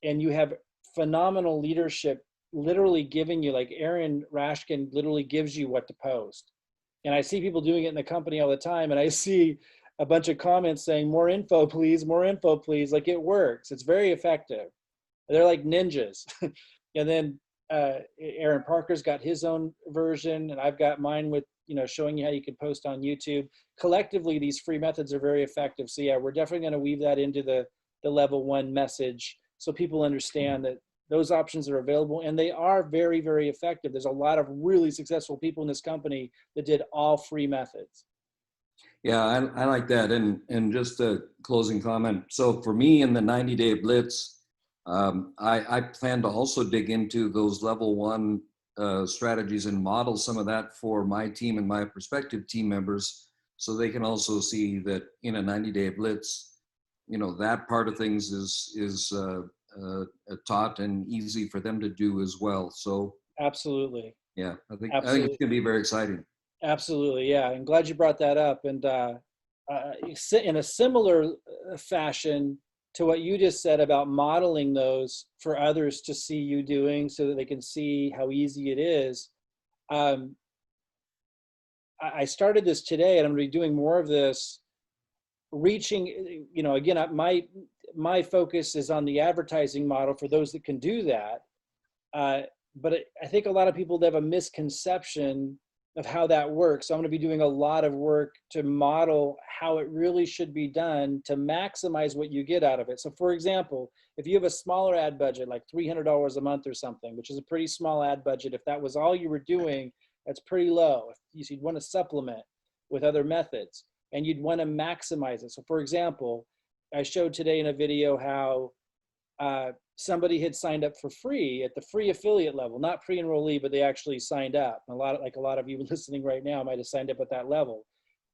And you have phenomenal leadership literally giving you, like Aaron Rashkin literally gives you what to post. And I see people doing it in the company all the time. And I see a bunch of comments saying, more info, please, more info, please. Like, it works. It's very effective. They're like ninjas. And then Aaron Parker's got his own version, and I've got mine with, showing you how you can post on YouTube. Collectively, these free methods are very effective. So yeah, we're definitely going to weave that into the level 1 message so people understand that those options are available, and they are very, very effective. There's a lot of really successful people in this company that did all free methods. Yeah, I like that. And just a closing comment. So for me in the 90-day blitz, I plan to also dig into those level 1 strategies and model some of that for my team and my prospective team members, so they can also see that in a 90-day blitz, that part of things is taught and easy for them to do as well. So absolutely. Yeah, I think it's gonna be very exciting. Absolutely, yeah. I'm glad you brought that up. And in a similar fashion to what you just said about modeling those for others to see you doing so that they can see how easy it is. I started this today, and I'm going to be doing more of this, reaching, again, my focus is on the advertising model for those that can do that. But I think a lot of people have a misconception of how that works. So I'm going to be doing a lot of work to model how it really should be done to maximize what you get out of it. So for example, if you have a smaller ad budget, like $300 a month or something, which is a pretty small ad budget, if that was all you were doing, that's pretty low. If you'd want to supplement with other methods and you'd want to maximize it. So for example, I showed today in a video how somebody had signed up for free at the free affiliate level, not pre-enrollee, but they actually signed up. A lot of you listening right now might have signed up at that level.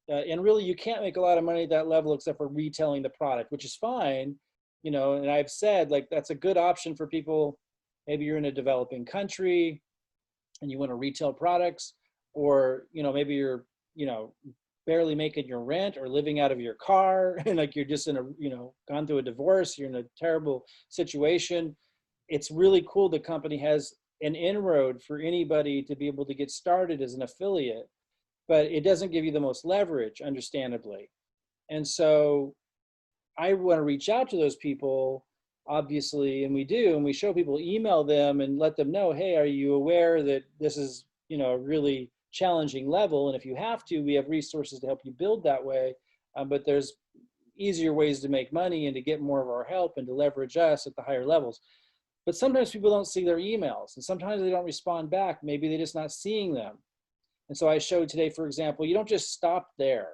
And really, you can't make a lot of money at that level except for retailing the product, which is fine. And I've said, like, that's a good option for people. Maybe you're in a developing country and you want to retail products, or, maybe you're, barely making your rent or living out of your car, and like you're just in a, gone through a divorce, you're in a terrible situation. It's really cool the company has an inroad for anybody to be able to get started as an affiliate, but it doesn't give you the most leverage, understandably. And so I want to reach out to those people, obviously, and we do, and we show people, email them and let them know, hey, are you aware that this is, a really challenging level, and if you have to, we have resources to help you build that way, but there's easier ways to make money and to get more of our help and to leverage us at the higher levels. But sometimes people don't see their emails, and sometimes they don't respond back. Maybe they're just not seeing them. And so I showed today, for example, you don't just stop there.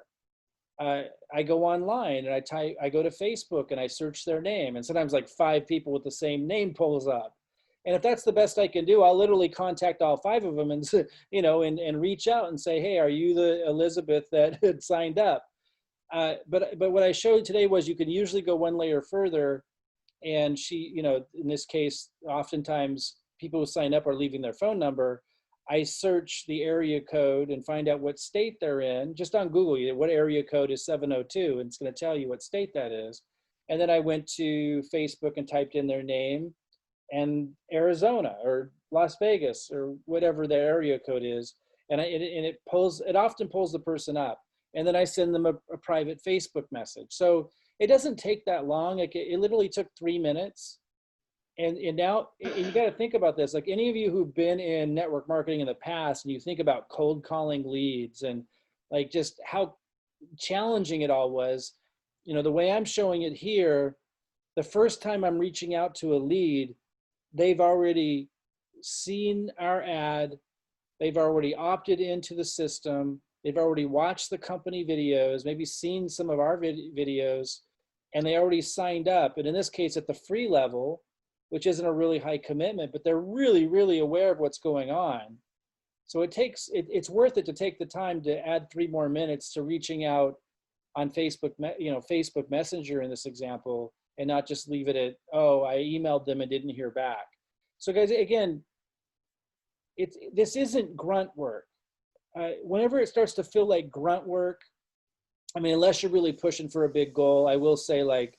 I go online and I go to Facebook and I search their name, and sometimes like 5 people with the same name pulls up. And if that's the best I can do, I'll literally contact all 5 of them and, and reach out and say, hey, are you the Elizabeth that had signed up? But what I showed today was you can usually go one layer further. And she, in this case, oftentimes people who sign up are leaving their phone number. I search the area code and find out what state they're in, just on Google. What area code is 702? And it's going to tell you what state that is. And then I went to Facebook and typed in their name, and Arizona or Las Vegas or whatever the area code is. And it often pulls the person up. And then I send them a private Facebook message. So it doesn't take that long. Like it literally took 3 minutes. And now you got to think about this. Like any of you who've been in network marketing in the past, and you think about cold calling leads and like just how challenging it all was, the way I'm showing it here, the first time I'm reaching out to a lead, they've already seen our ad, they've already opted into the system, they've already watched the company videos, maybe seen some of our videos, and they already signed up. And in this case, at the free level, which isn't a really high commitment, but they're really, really aware of what's going on. So it's worth it to take the time to add 3 more minutes to reaching out on Facebook, Facebook Messenger in this example, and not just leave it at, oh, I emailed them and didn't hear back. So guys, again, this isn't grunt work. Whenever it starts to feel like grunt work, I mean, unless you're really pushing for a big goal, I will say, like,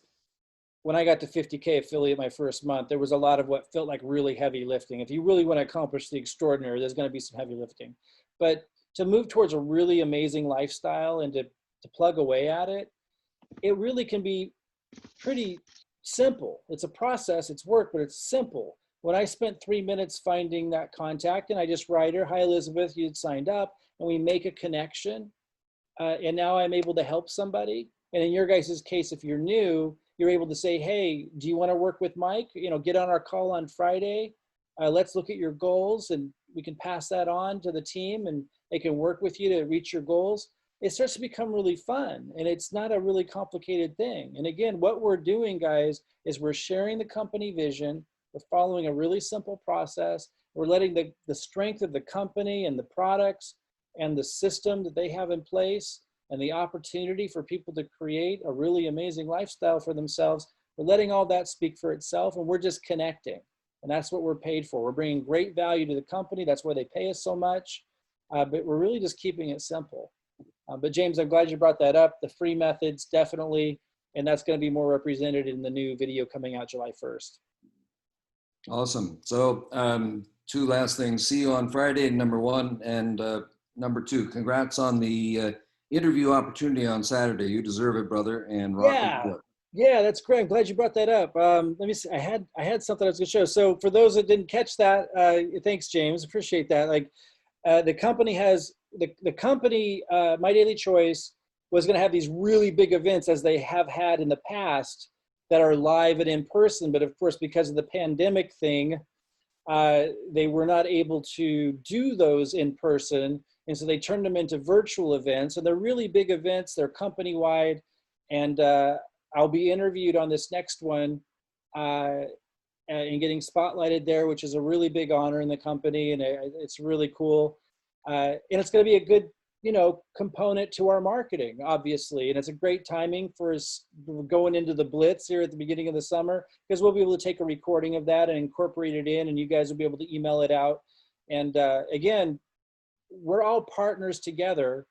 when I got to 50K affiliate my first month, there was a lot of what felt like really heavy lifting. If you really want to accomplish the extraordinary, there's going to be some heavy lifting. But to move towards a really amazing lifestyle and to plug away at it, it really can be pretty simple. It's a process, it's work, but it's simple. When I spent 3 minutes finding that contact, and I just write her, hi, Elizabeth, you'd signed up, and we make a connection, and now I'm able to help somebody. And in your guys' case, if you're new, you're able to say, hey, do you want to work with Mike? Get on our call on Friday. Let's look at your goals, and we can pass that on to the team, and they can work with you to reach your goals. It starts to become really fun, and it's not a really complicated thing. And again, what we're doing, guys, is we're sharing the company vision. We're following a really simple process. We're letting the strength of the company and the products and the system that they have in place and the opportunity for people to create a really amazing lifestyle for themselves, we're letting all that speak for itself, and we're just connecting. And that's what we're paid for. We're bringing great value to the company. That's why they pay us so much. But we're really just keeping it simple. But James, I'm glad you brought that up. The free methods, definitely. And that's going to be more represented in the new video coming out July 1st. Awesome. So 2 last things. See you on Friday, number 1. And number 2, congrats on the interview opportunity on Saturday. You deserve it, brother. And rock it. Yeah, that's great. I'm glad you brought that up. Let me see. I had something I was going to show. So for those that didn't catch that, thanks, James. Appreciate that. Like, the company has the company My Daily Choice was going to have these really big events, as they have had in the past, that are live and in person. But of course, because of the pandemic thing, they were not able to do those in person. And so they turned them into virtual events, and they're really big events. They're company-wide, and I'll be interviewed on this next one and getting spotlighted there, which is a really big honor in the company, and it's really cool. And it's going to be a good, component to our marketing, obviously. And it's a great timing for us going into the Blitz here at the beginning of the summer, because we'll be able to take a recording of that and incorporate it in, and you guys will be able to email it out. And again, we're all partners together.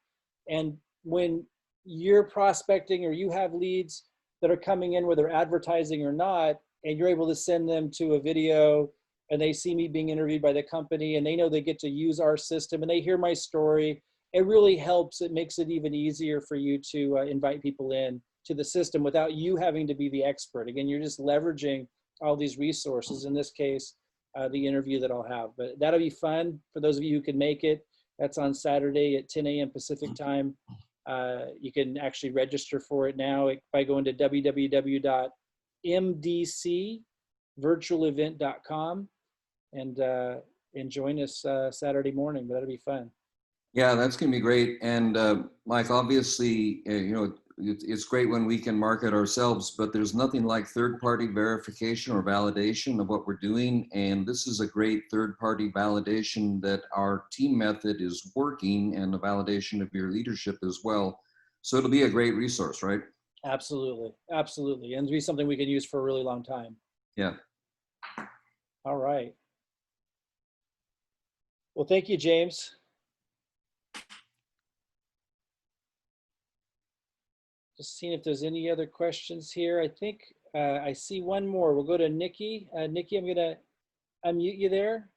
And when you're prospecting or you have leads that are coming in, whether advertising or not, and you're able to send them to a video, and they see me being interviewed by the company, and they know they get to use our system, and they hear my story, it really helps. It makes it even easier for you to invite people in to the system without you having to be the expert. Again, you're just leveraging all these resources, in this case, the interview that I'll have. But that'll be fun for those of you who can make it. That's on Saturday at 10 a.m. Pacific time. You can actually register for it now by going to www.mdcvirtualevent.com and join us Saturday morning. That'll be fun. Yeah, that's going to be great. And Mike, obviously, it's great when we can market ourselves, but there's nothing like third-party verification or validation of what we're doing. And this is a great third-party validation that our team method is working, and a validation of your leadership as well. So it'll be a great resource, right? Absolutely. Absolutely. And it'll be something we can use for a really long time. Yeah. All right. Well, thank you, James. Just seeing if there's any other questions here. I think I see one more. We'll go to Nikki. Nikki, I'm going to unmute you there.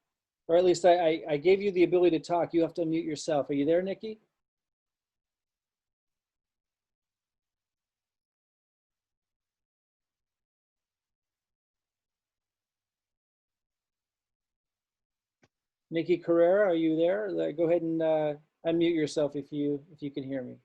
Or at least I gave you the ability to talk. You have to unmute yourself. Are you there, Nikki? Nikki Carrera, are you there? Go ahead and unmute yourself if you can hear me.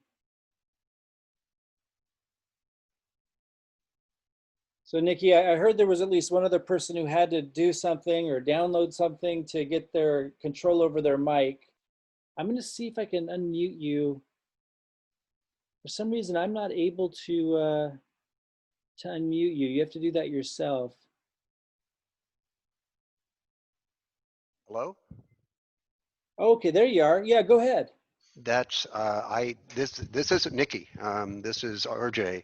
So Nikki, I heard there was at least one other person who had to do something or download something to get their control over their mic. I'm gonna see if I can unmute you. For some reason, I'm not able to unmute you. You have to do that yourself. Hello? Okay, there you are. Yeah, go ahead. That's this isn't Nikki. This is RJ.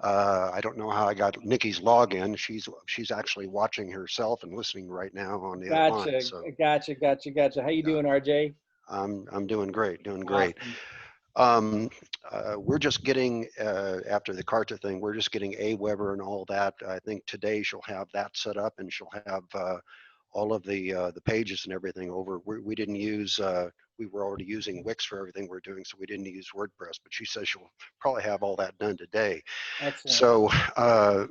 I don't know how I got Nikki's login. She's actually watching herself and listening right now on the other line. Gotcha, So gotcha. How you doing, RJ? I'm doing great, doing great. Awesome. We're just getting after the Carta thing. We're just getting Aweber and all that. I think today she'll have that set up, and she'll have all of the pages and everything over. We didn't use. We were already using Wix for everything we're doing, so we didn't use WordPress. But she says she'll probably have all that done today. Excellent. So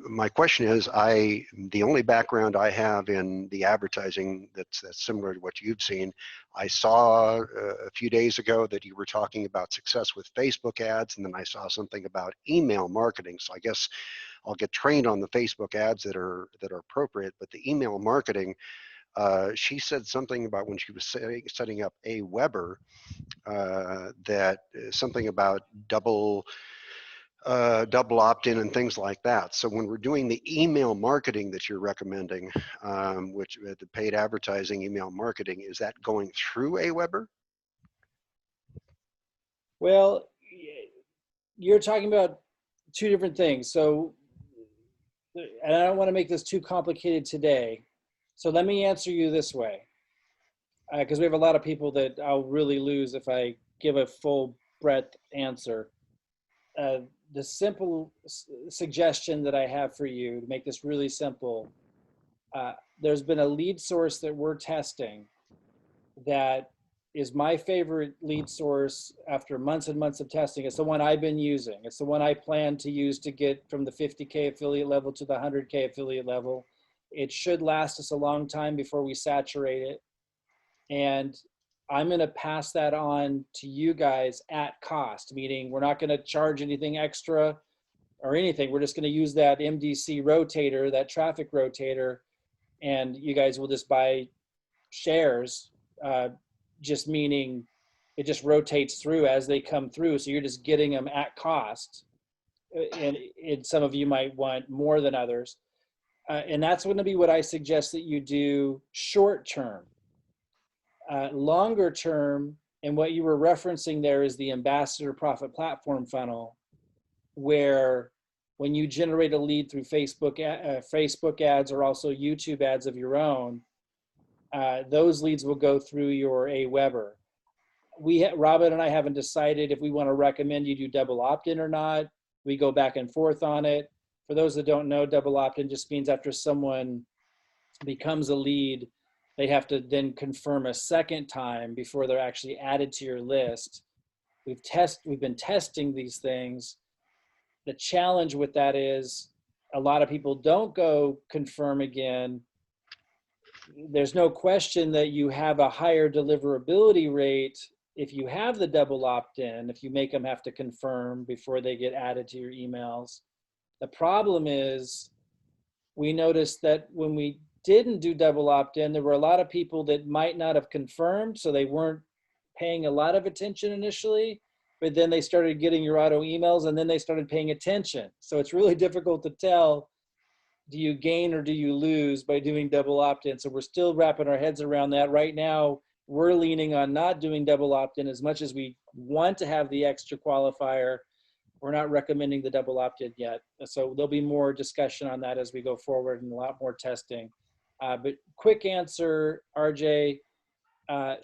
my question is, the only background I have in the advertising that's similar to what you've seen, I saw a few days ago that you were talking about success with Facebook ads, and then I saw something about email marketing. So I guess I'll get trained on the Facebook ads that are appropriate, but the email marketing, she said something about when she was setting up Aweber, that something about double opt-in and things like that. So when we're doing the email marketing that you're recommending, which the paid advertising email marketing, is that going through Aweber? Well, you're talking about two different things. So, and I don't want to make this too complicated today. So let me answer you this way, because we have a lot of people that I'll really lose if I give a full breadth answer. The simple suggestion that I have for you to make this really simple, there's been a lead source that we're testing that is my favorite lead source after months and months of testing. It's the one I've been using. It's the one I plan to use to get from the 50K affiliate level to the 100K affiliate level. It should last us a long time before we saturate it. And I'm going to pass that on to you guys at cost, meaning we're not going to charge anything extra or anything. We're just going to use that MDC rotator, that traffic rotator, and you guys will just buy shares, just meaning it just rotates through as they come through. So you're just getting them at cost. And some of you might want more than others. And that's going to be what I suggest that you do short term. Longer term, and what you were referencing there is the ambassador profit platform funnel, where when you generate a lead through Facebook ads or also YouTube ads of your own, those leads will go through your Aweber. Robin and I haven't decided if we want to recommend you do double opt-in or not. We go back and forth on it. For those that don't know, double opt-in just means after someone becomes a lead, they have to then confirm a second time before they're actually added to your list. We've been testing these things. The challenge with that is a lot of people don't go confirm again. There's no question that you have a higher deliverability rate if you have the double opt-in, if you make them have to confirm before they get added to your emails. The problem is we noticed that when we didn't do double opt-in, there were a lot of people that might not have confirmed, so they weren't paying a lot of attention initially, but then they started getting your auto emails and then they started paying attention. So it's really difficult to tell, do you gain or do you lose by doing double opt-in? So we're still wrapping our heads around that. Right now, we're leaning on not doing double opt-in as much as we want to have the extra qualifier. We're not recommending the double opt-in yet. So there'll be more discussion on that as we go forward and a lot more testing. But quick answer, RJ,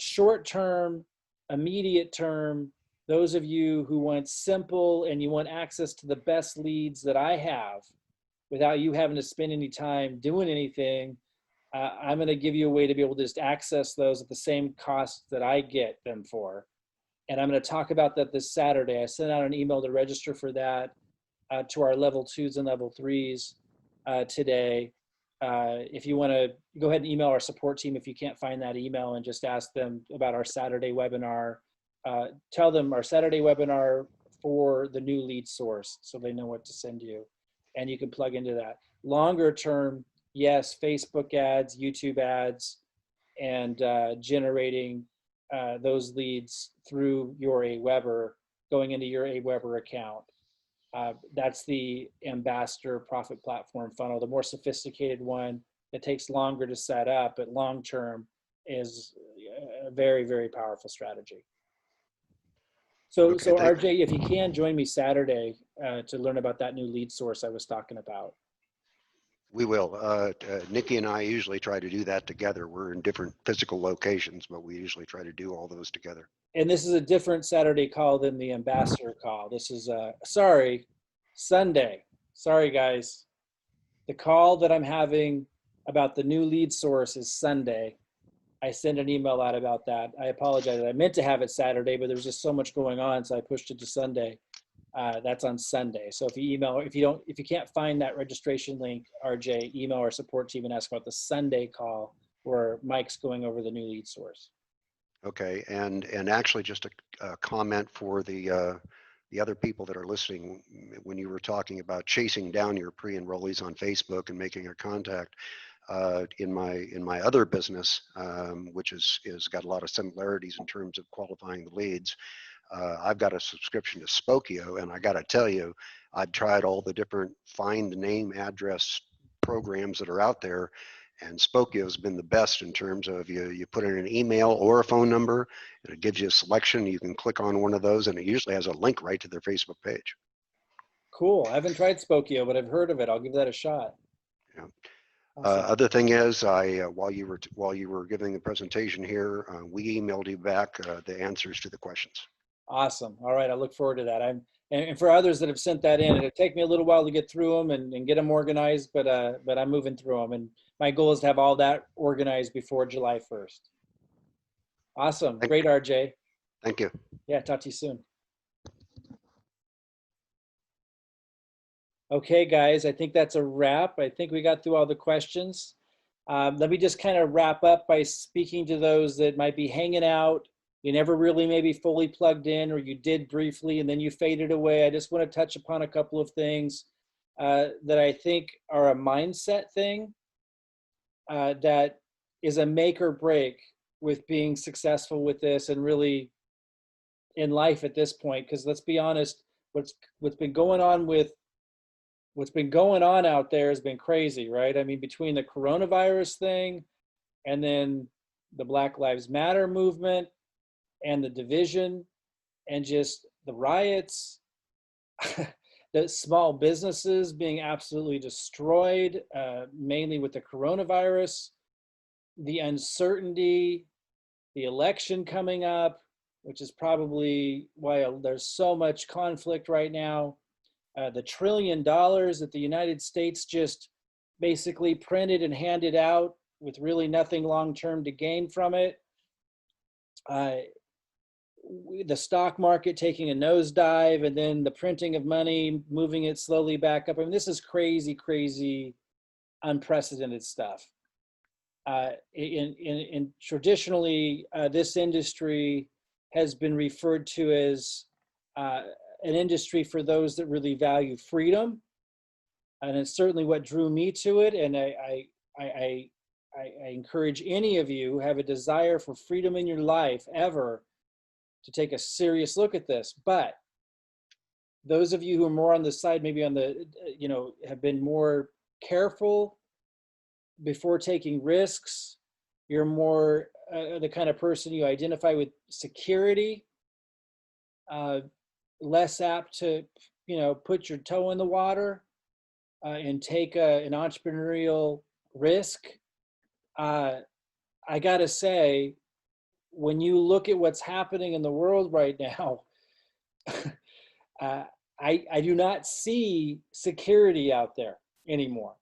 short term, immediate term, those of you who want simple and you want access to the best leads that I have without you having to spend any time doing anything, I'm going to give you a way to be able to just access those at the same cost that I get them for. And I'm going to talk about that this Saturday. I sent out an email to register for that to our level 2s and level 3s today. If you want to go ahead and email our support team if you can't find that email and just ask them about our Saturday webinar. Tell them our Saturday webinar for the new lead source so they know what to send you. and you can plug into that. Longer term, yes, Facebook ads, YouTube ads, and generating those leads through your Aweber, going into your Aweber account. That's the ambassador profit platform funnel, the more sophisticated one. It takes longer to set up, but long term is a very, very powerful strategy. So, Okay, so RJ, if you can join me Saturday to learn about that new lead source I was talking about. We will. Nikki and I usually try to do that together. We're in different physical locations, but we usually try to do all those together. And this is a different Saturday call than the ambassador call. This is Sunday. Sorry, guys. The call that I'm having about the new lead source is Sunday. I sent an email out about that. I apologize. I meant to have it Saturday, but there was just so much going on, so I pushed it to Sunday. That's on Sunday. So if you email, if you can't find that registration link, RJ, email our support team and ask about the Sunday call where Mike's going over the new lead source. Okay, and actually just a comment for the other people that are listening. When you were talking about chasing down your pre-enrollees on Facebook and making a contact, in my other business, which is got a lot of similarities in terms of qualifying the leads. I've got a subscription to Spokio, and I got to tell you, I've tried all the different find name address programs that are out there, and Spokio has been the best in terms of you put in an email or a phone number, and it gives you a selection. You can click on one of those, and it usually has a link right to their Facebook page. Cool. I haven't tried Spokio, but I've heard of it. I'll give that a shot. Yeah. Awesome. Other thing is, while you were giving the presentation here, we emailed you back the answers to the questions. Awesome. All right. I look forward to that. And for others that have sent that in, it'll take me a little while to get through them and get them organized, but I'm moving through them. And my goal is to have all that organized before July 1st. Awesome. Great, RJ. Thank you. Yeah. Talk to you soon. Okay, guys, I think that's a wrap. I think we got through all the questions. Let me just kind of wrap up by speaking to those that might be hanging out. You never really maybe fully plugged in, or you did briefly and then you faded away. I just want to touch upon a couple of things that I think are a mindset thing that is a make or break with being successful with this and really in life at this point. Because let's be honest, what's been going on out there has been crazy, right? I mean, between the coronavirus thing and then the Black Lives Matter movement and the division and just the riots, the small businesses being absolutely destroyed, mainly with the coronavirus, the uncertainty, the election coming up, which is probably why there's so much conflict right now. The $1 trillion that the United States just basically printed and handed out with really nothing long-term to gain from it. The stock market taking a nosedive and then the printing of money, moving it slowly back up. I mean, this is crazy, crazy, unprecedented stuff. In traditionally, this industry has been referred to as an industry for those that really value freedom, and it's certainly what drew me to it. And I encourage any of you who have a desire for freedom in your life ever to take a serious look at this. But those of you who are more on the side, maybe on the, have been more careful before taking risks, you're more the kind of person you identify with security, less apt to, put your toe in the water and take an entrepreneurial risk. I gotta say, when you look at what's happening in the world right now, I do not see security out there anymore.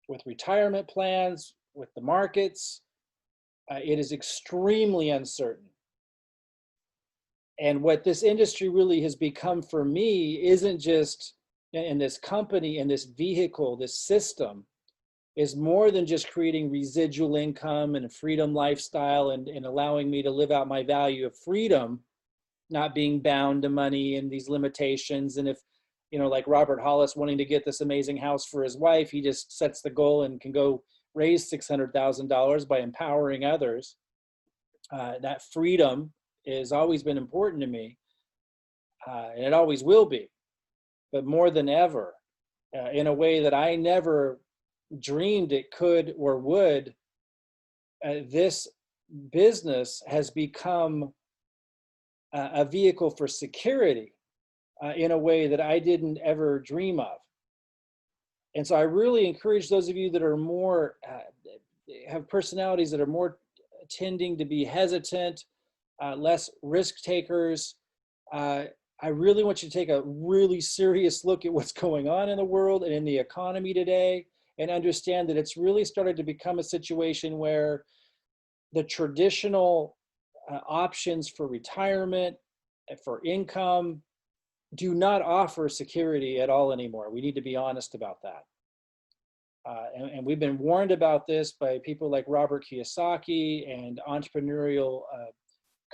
With retirement plans, with the markets, it is extremely uncertain. And what this industry really has become for me isn't just in this company, in this vehicle, this system, is more than just creating residual income and a freedom lifestyle and allowing me to live out my value of freedom, not being bound to money and these limitations. And if like Robert Hollis wanting to get this amazing house for his wife. He just sets the goal and can go raise $600,000 by empowering others. That freedom has always been important to me, and it always will be, but more than ever, in a way that I never dreamed it could or would. This business has become a vehicle for security in a way that I didn't ever dream of. And so I really encourage those of you that are more, have personalities that are more tending to be hesitant, less risk takers. I really want you to take a really serious look at what's going on in the world and in the economy today, and understand that it's really started to become a situation where the traditional options for retirement, for income, do not offer security at all anymore. We need to be honest about that. And we've been warned about this by people like Robert Kiyosaki and entrepreneurial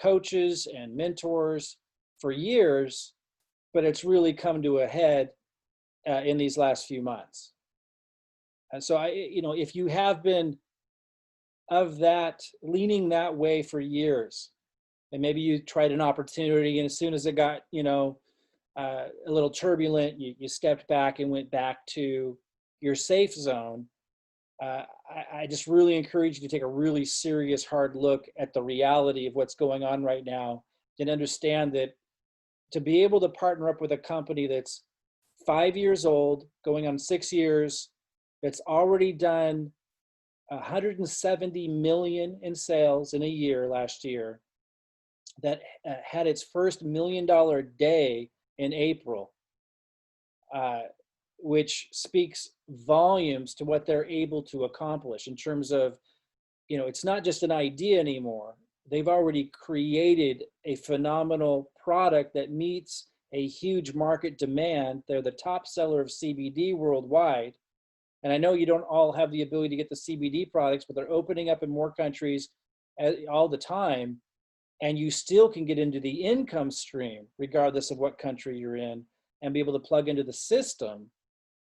coaches and mentors for years, but it's really come to a head in these last few months. And so if you have been of that, leaning that way for years, and maybe you tried an opportunity, and as soon as it got, a little turbulent, you stepped back and went back to your safe zone. I just really encourage you to take a really serious, hard look at the reality of what's going on right now, and understand that to be able to partner up with a company that's 5 years old, going on 6 years, that's already done 170 million in sales in a year last year, that had its first $1 million day in April, which speaks volumes to what they're able to accomplish in terms of, it's not just an idea anymore. They've already created a phenomenal product that meets a huge market demand. They're the top seller of CBD worldwide. And I know you don't all have the ability to get the CBD products, but they're opening up in more countries all the time. And you still can get into the income stream, regardless of what country you're in, and be able to plug into the system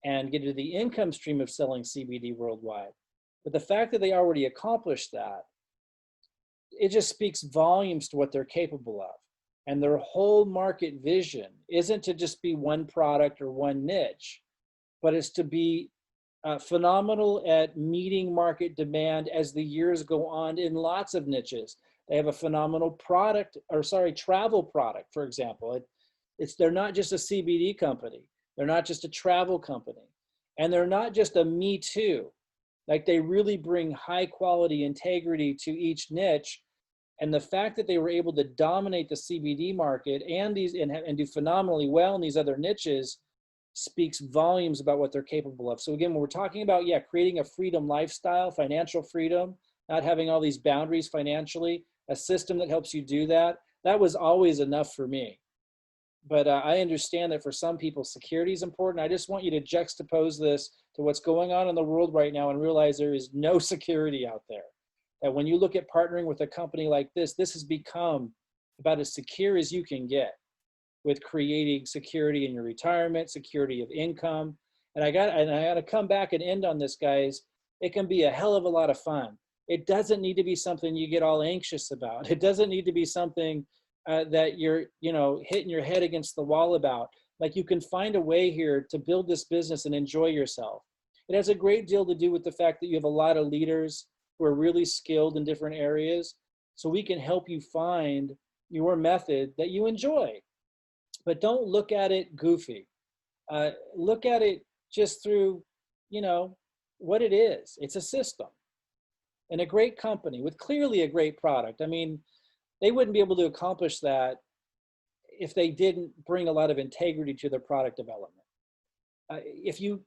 and get into the income stream of selling CBD worldwide. But the fact that they already accomplished that, it just speaks volumes to what they're capable of. And their whole market vision isn't to just be one product or one niche, but it's to be phenomenal at meeting market demand as the years go on in lots of niches. They have a phenomenal travel product, for example. They're not just a CBD company. They're not just a travel company. And they're not just a me too. Like, they really bring high quality integrity to each niche. And the fact that they were able to dominate the CBD market and do phenomenally well in these other niches speaks volumes about what they're capable of. So again, when we're talking about, creating a freedom lifestyle, financial freedom, not having all these boundaries financially, a system that helps you do that, that was always enough for me. But I understand that for some people, security is important. I just want you to juxtapose this to what's going on in the world right now and realize there is no security out there. That when you look at partnering with a company like this has become about as secure as you can get, with creating security in your retirement, security of income. And I got to come back and end on this, guys. It can be a hell of a lot of fun. It doesn't need to be something you get all anxious about. It doesn't need to be something that you're, hitting your head against the wall about. Like, you can find a way here to build this business and enjoy yourself. It has a great deal to do with the fact that you have a lot of leaders who are really skilled in different areas. So we can help you find your method that you enjoy. But don't look at it goofy. Look at it just through, what it is. It's a system and a great company with clearly a great product. I mean, they wouldn't be able to accomplish that if they didn't bring a lot of integrity to their product development. If you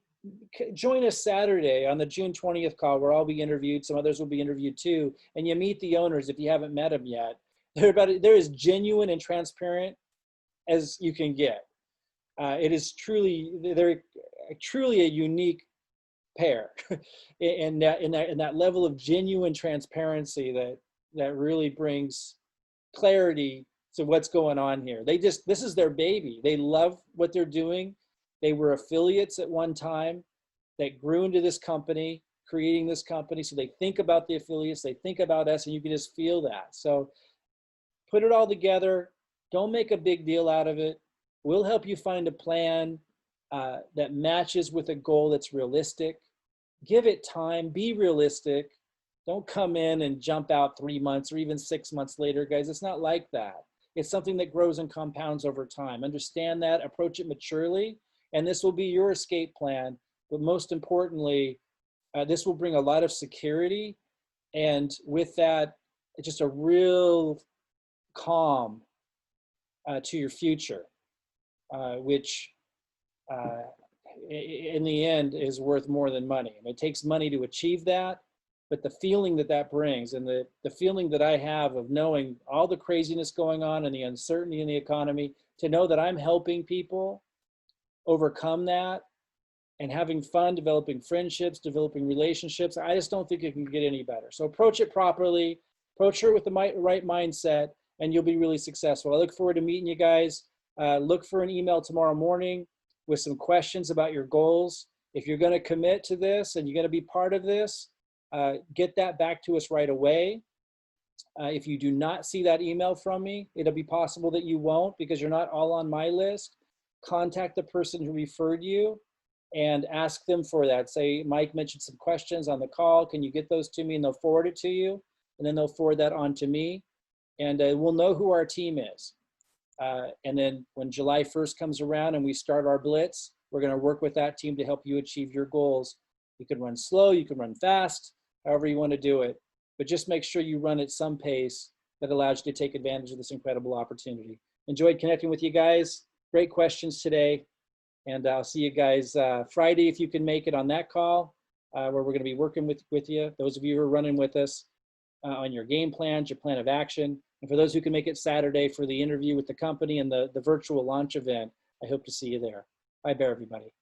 join us Saturday on the June 20th call, where I'll be interviewed, some others will be interviewed too, and you meet the owners if you haven't met them yet, they're as genuine and transparent as you can get. They're truly a unique pair in that level of genuine transparency that really brings clarity to what's going on here. This is their baby. They love what they're doing. They were affiliates at one time that grew into this company, creating this company. So they think about the affiliates, they think about us, and you can just feel that. So put it all together. Don't make a big deal out of it. We'll help you find a plan that matches with a goal that's realistic. Give it time, be realistic. Don't come in and jump out 3 months or even 6 months later, guys. It's not like that. It's something that grows and compounds over time. Understand that, approach it maturely, and this will be your escape plan. But most importantly, this will bring a lot of security, and with that, just a real calm to your future, which in the end is worth more than money. And it takes money to achieve that, but the feeling that that brings, and the feeling that I have of knowing all the craziness going on and the uncertainty in the economy, to know that I'm helping people overcome that and having fun, developing friendships, developing relationships, I just don't think it can get any better. So approach it properly, approach it with the right mindset, and you'll be really successful. I look forward to meeting you guys. Look for an email tomorrow morning with some questions about your goals. If you're going to commit to this and you're going to be part of this, get that back to us right away. If you do not see that email from me, it'll be possible that you won't because you're not all on my list. Contact the person who referred you and ask them for that. Say, Mike mentioned some questions on the call. Can you get those to me? And they'll forward it to you. And then they'll forward that on to me. And we'll know who our team is. And then when July 1st comes around and we start our blitz, we're going to work with that team to help you achieve your goals. You can run slow, you can run fast, however you want to do it. But just make sure you run at some pace that allows you to take advantage of this incredible opportunity. Enjoyed connecting with you guys. Great questions today. And I'll see you guys Friday if you can make it on that call where we're going to be working with you. Those of you who are running with us on your game plans, your plan of action. And for those who can make it Saturday for the interview with the company and the virtual launch event, I hope to see you there. Bye, everybody.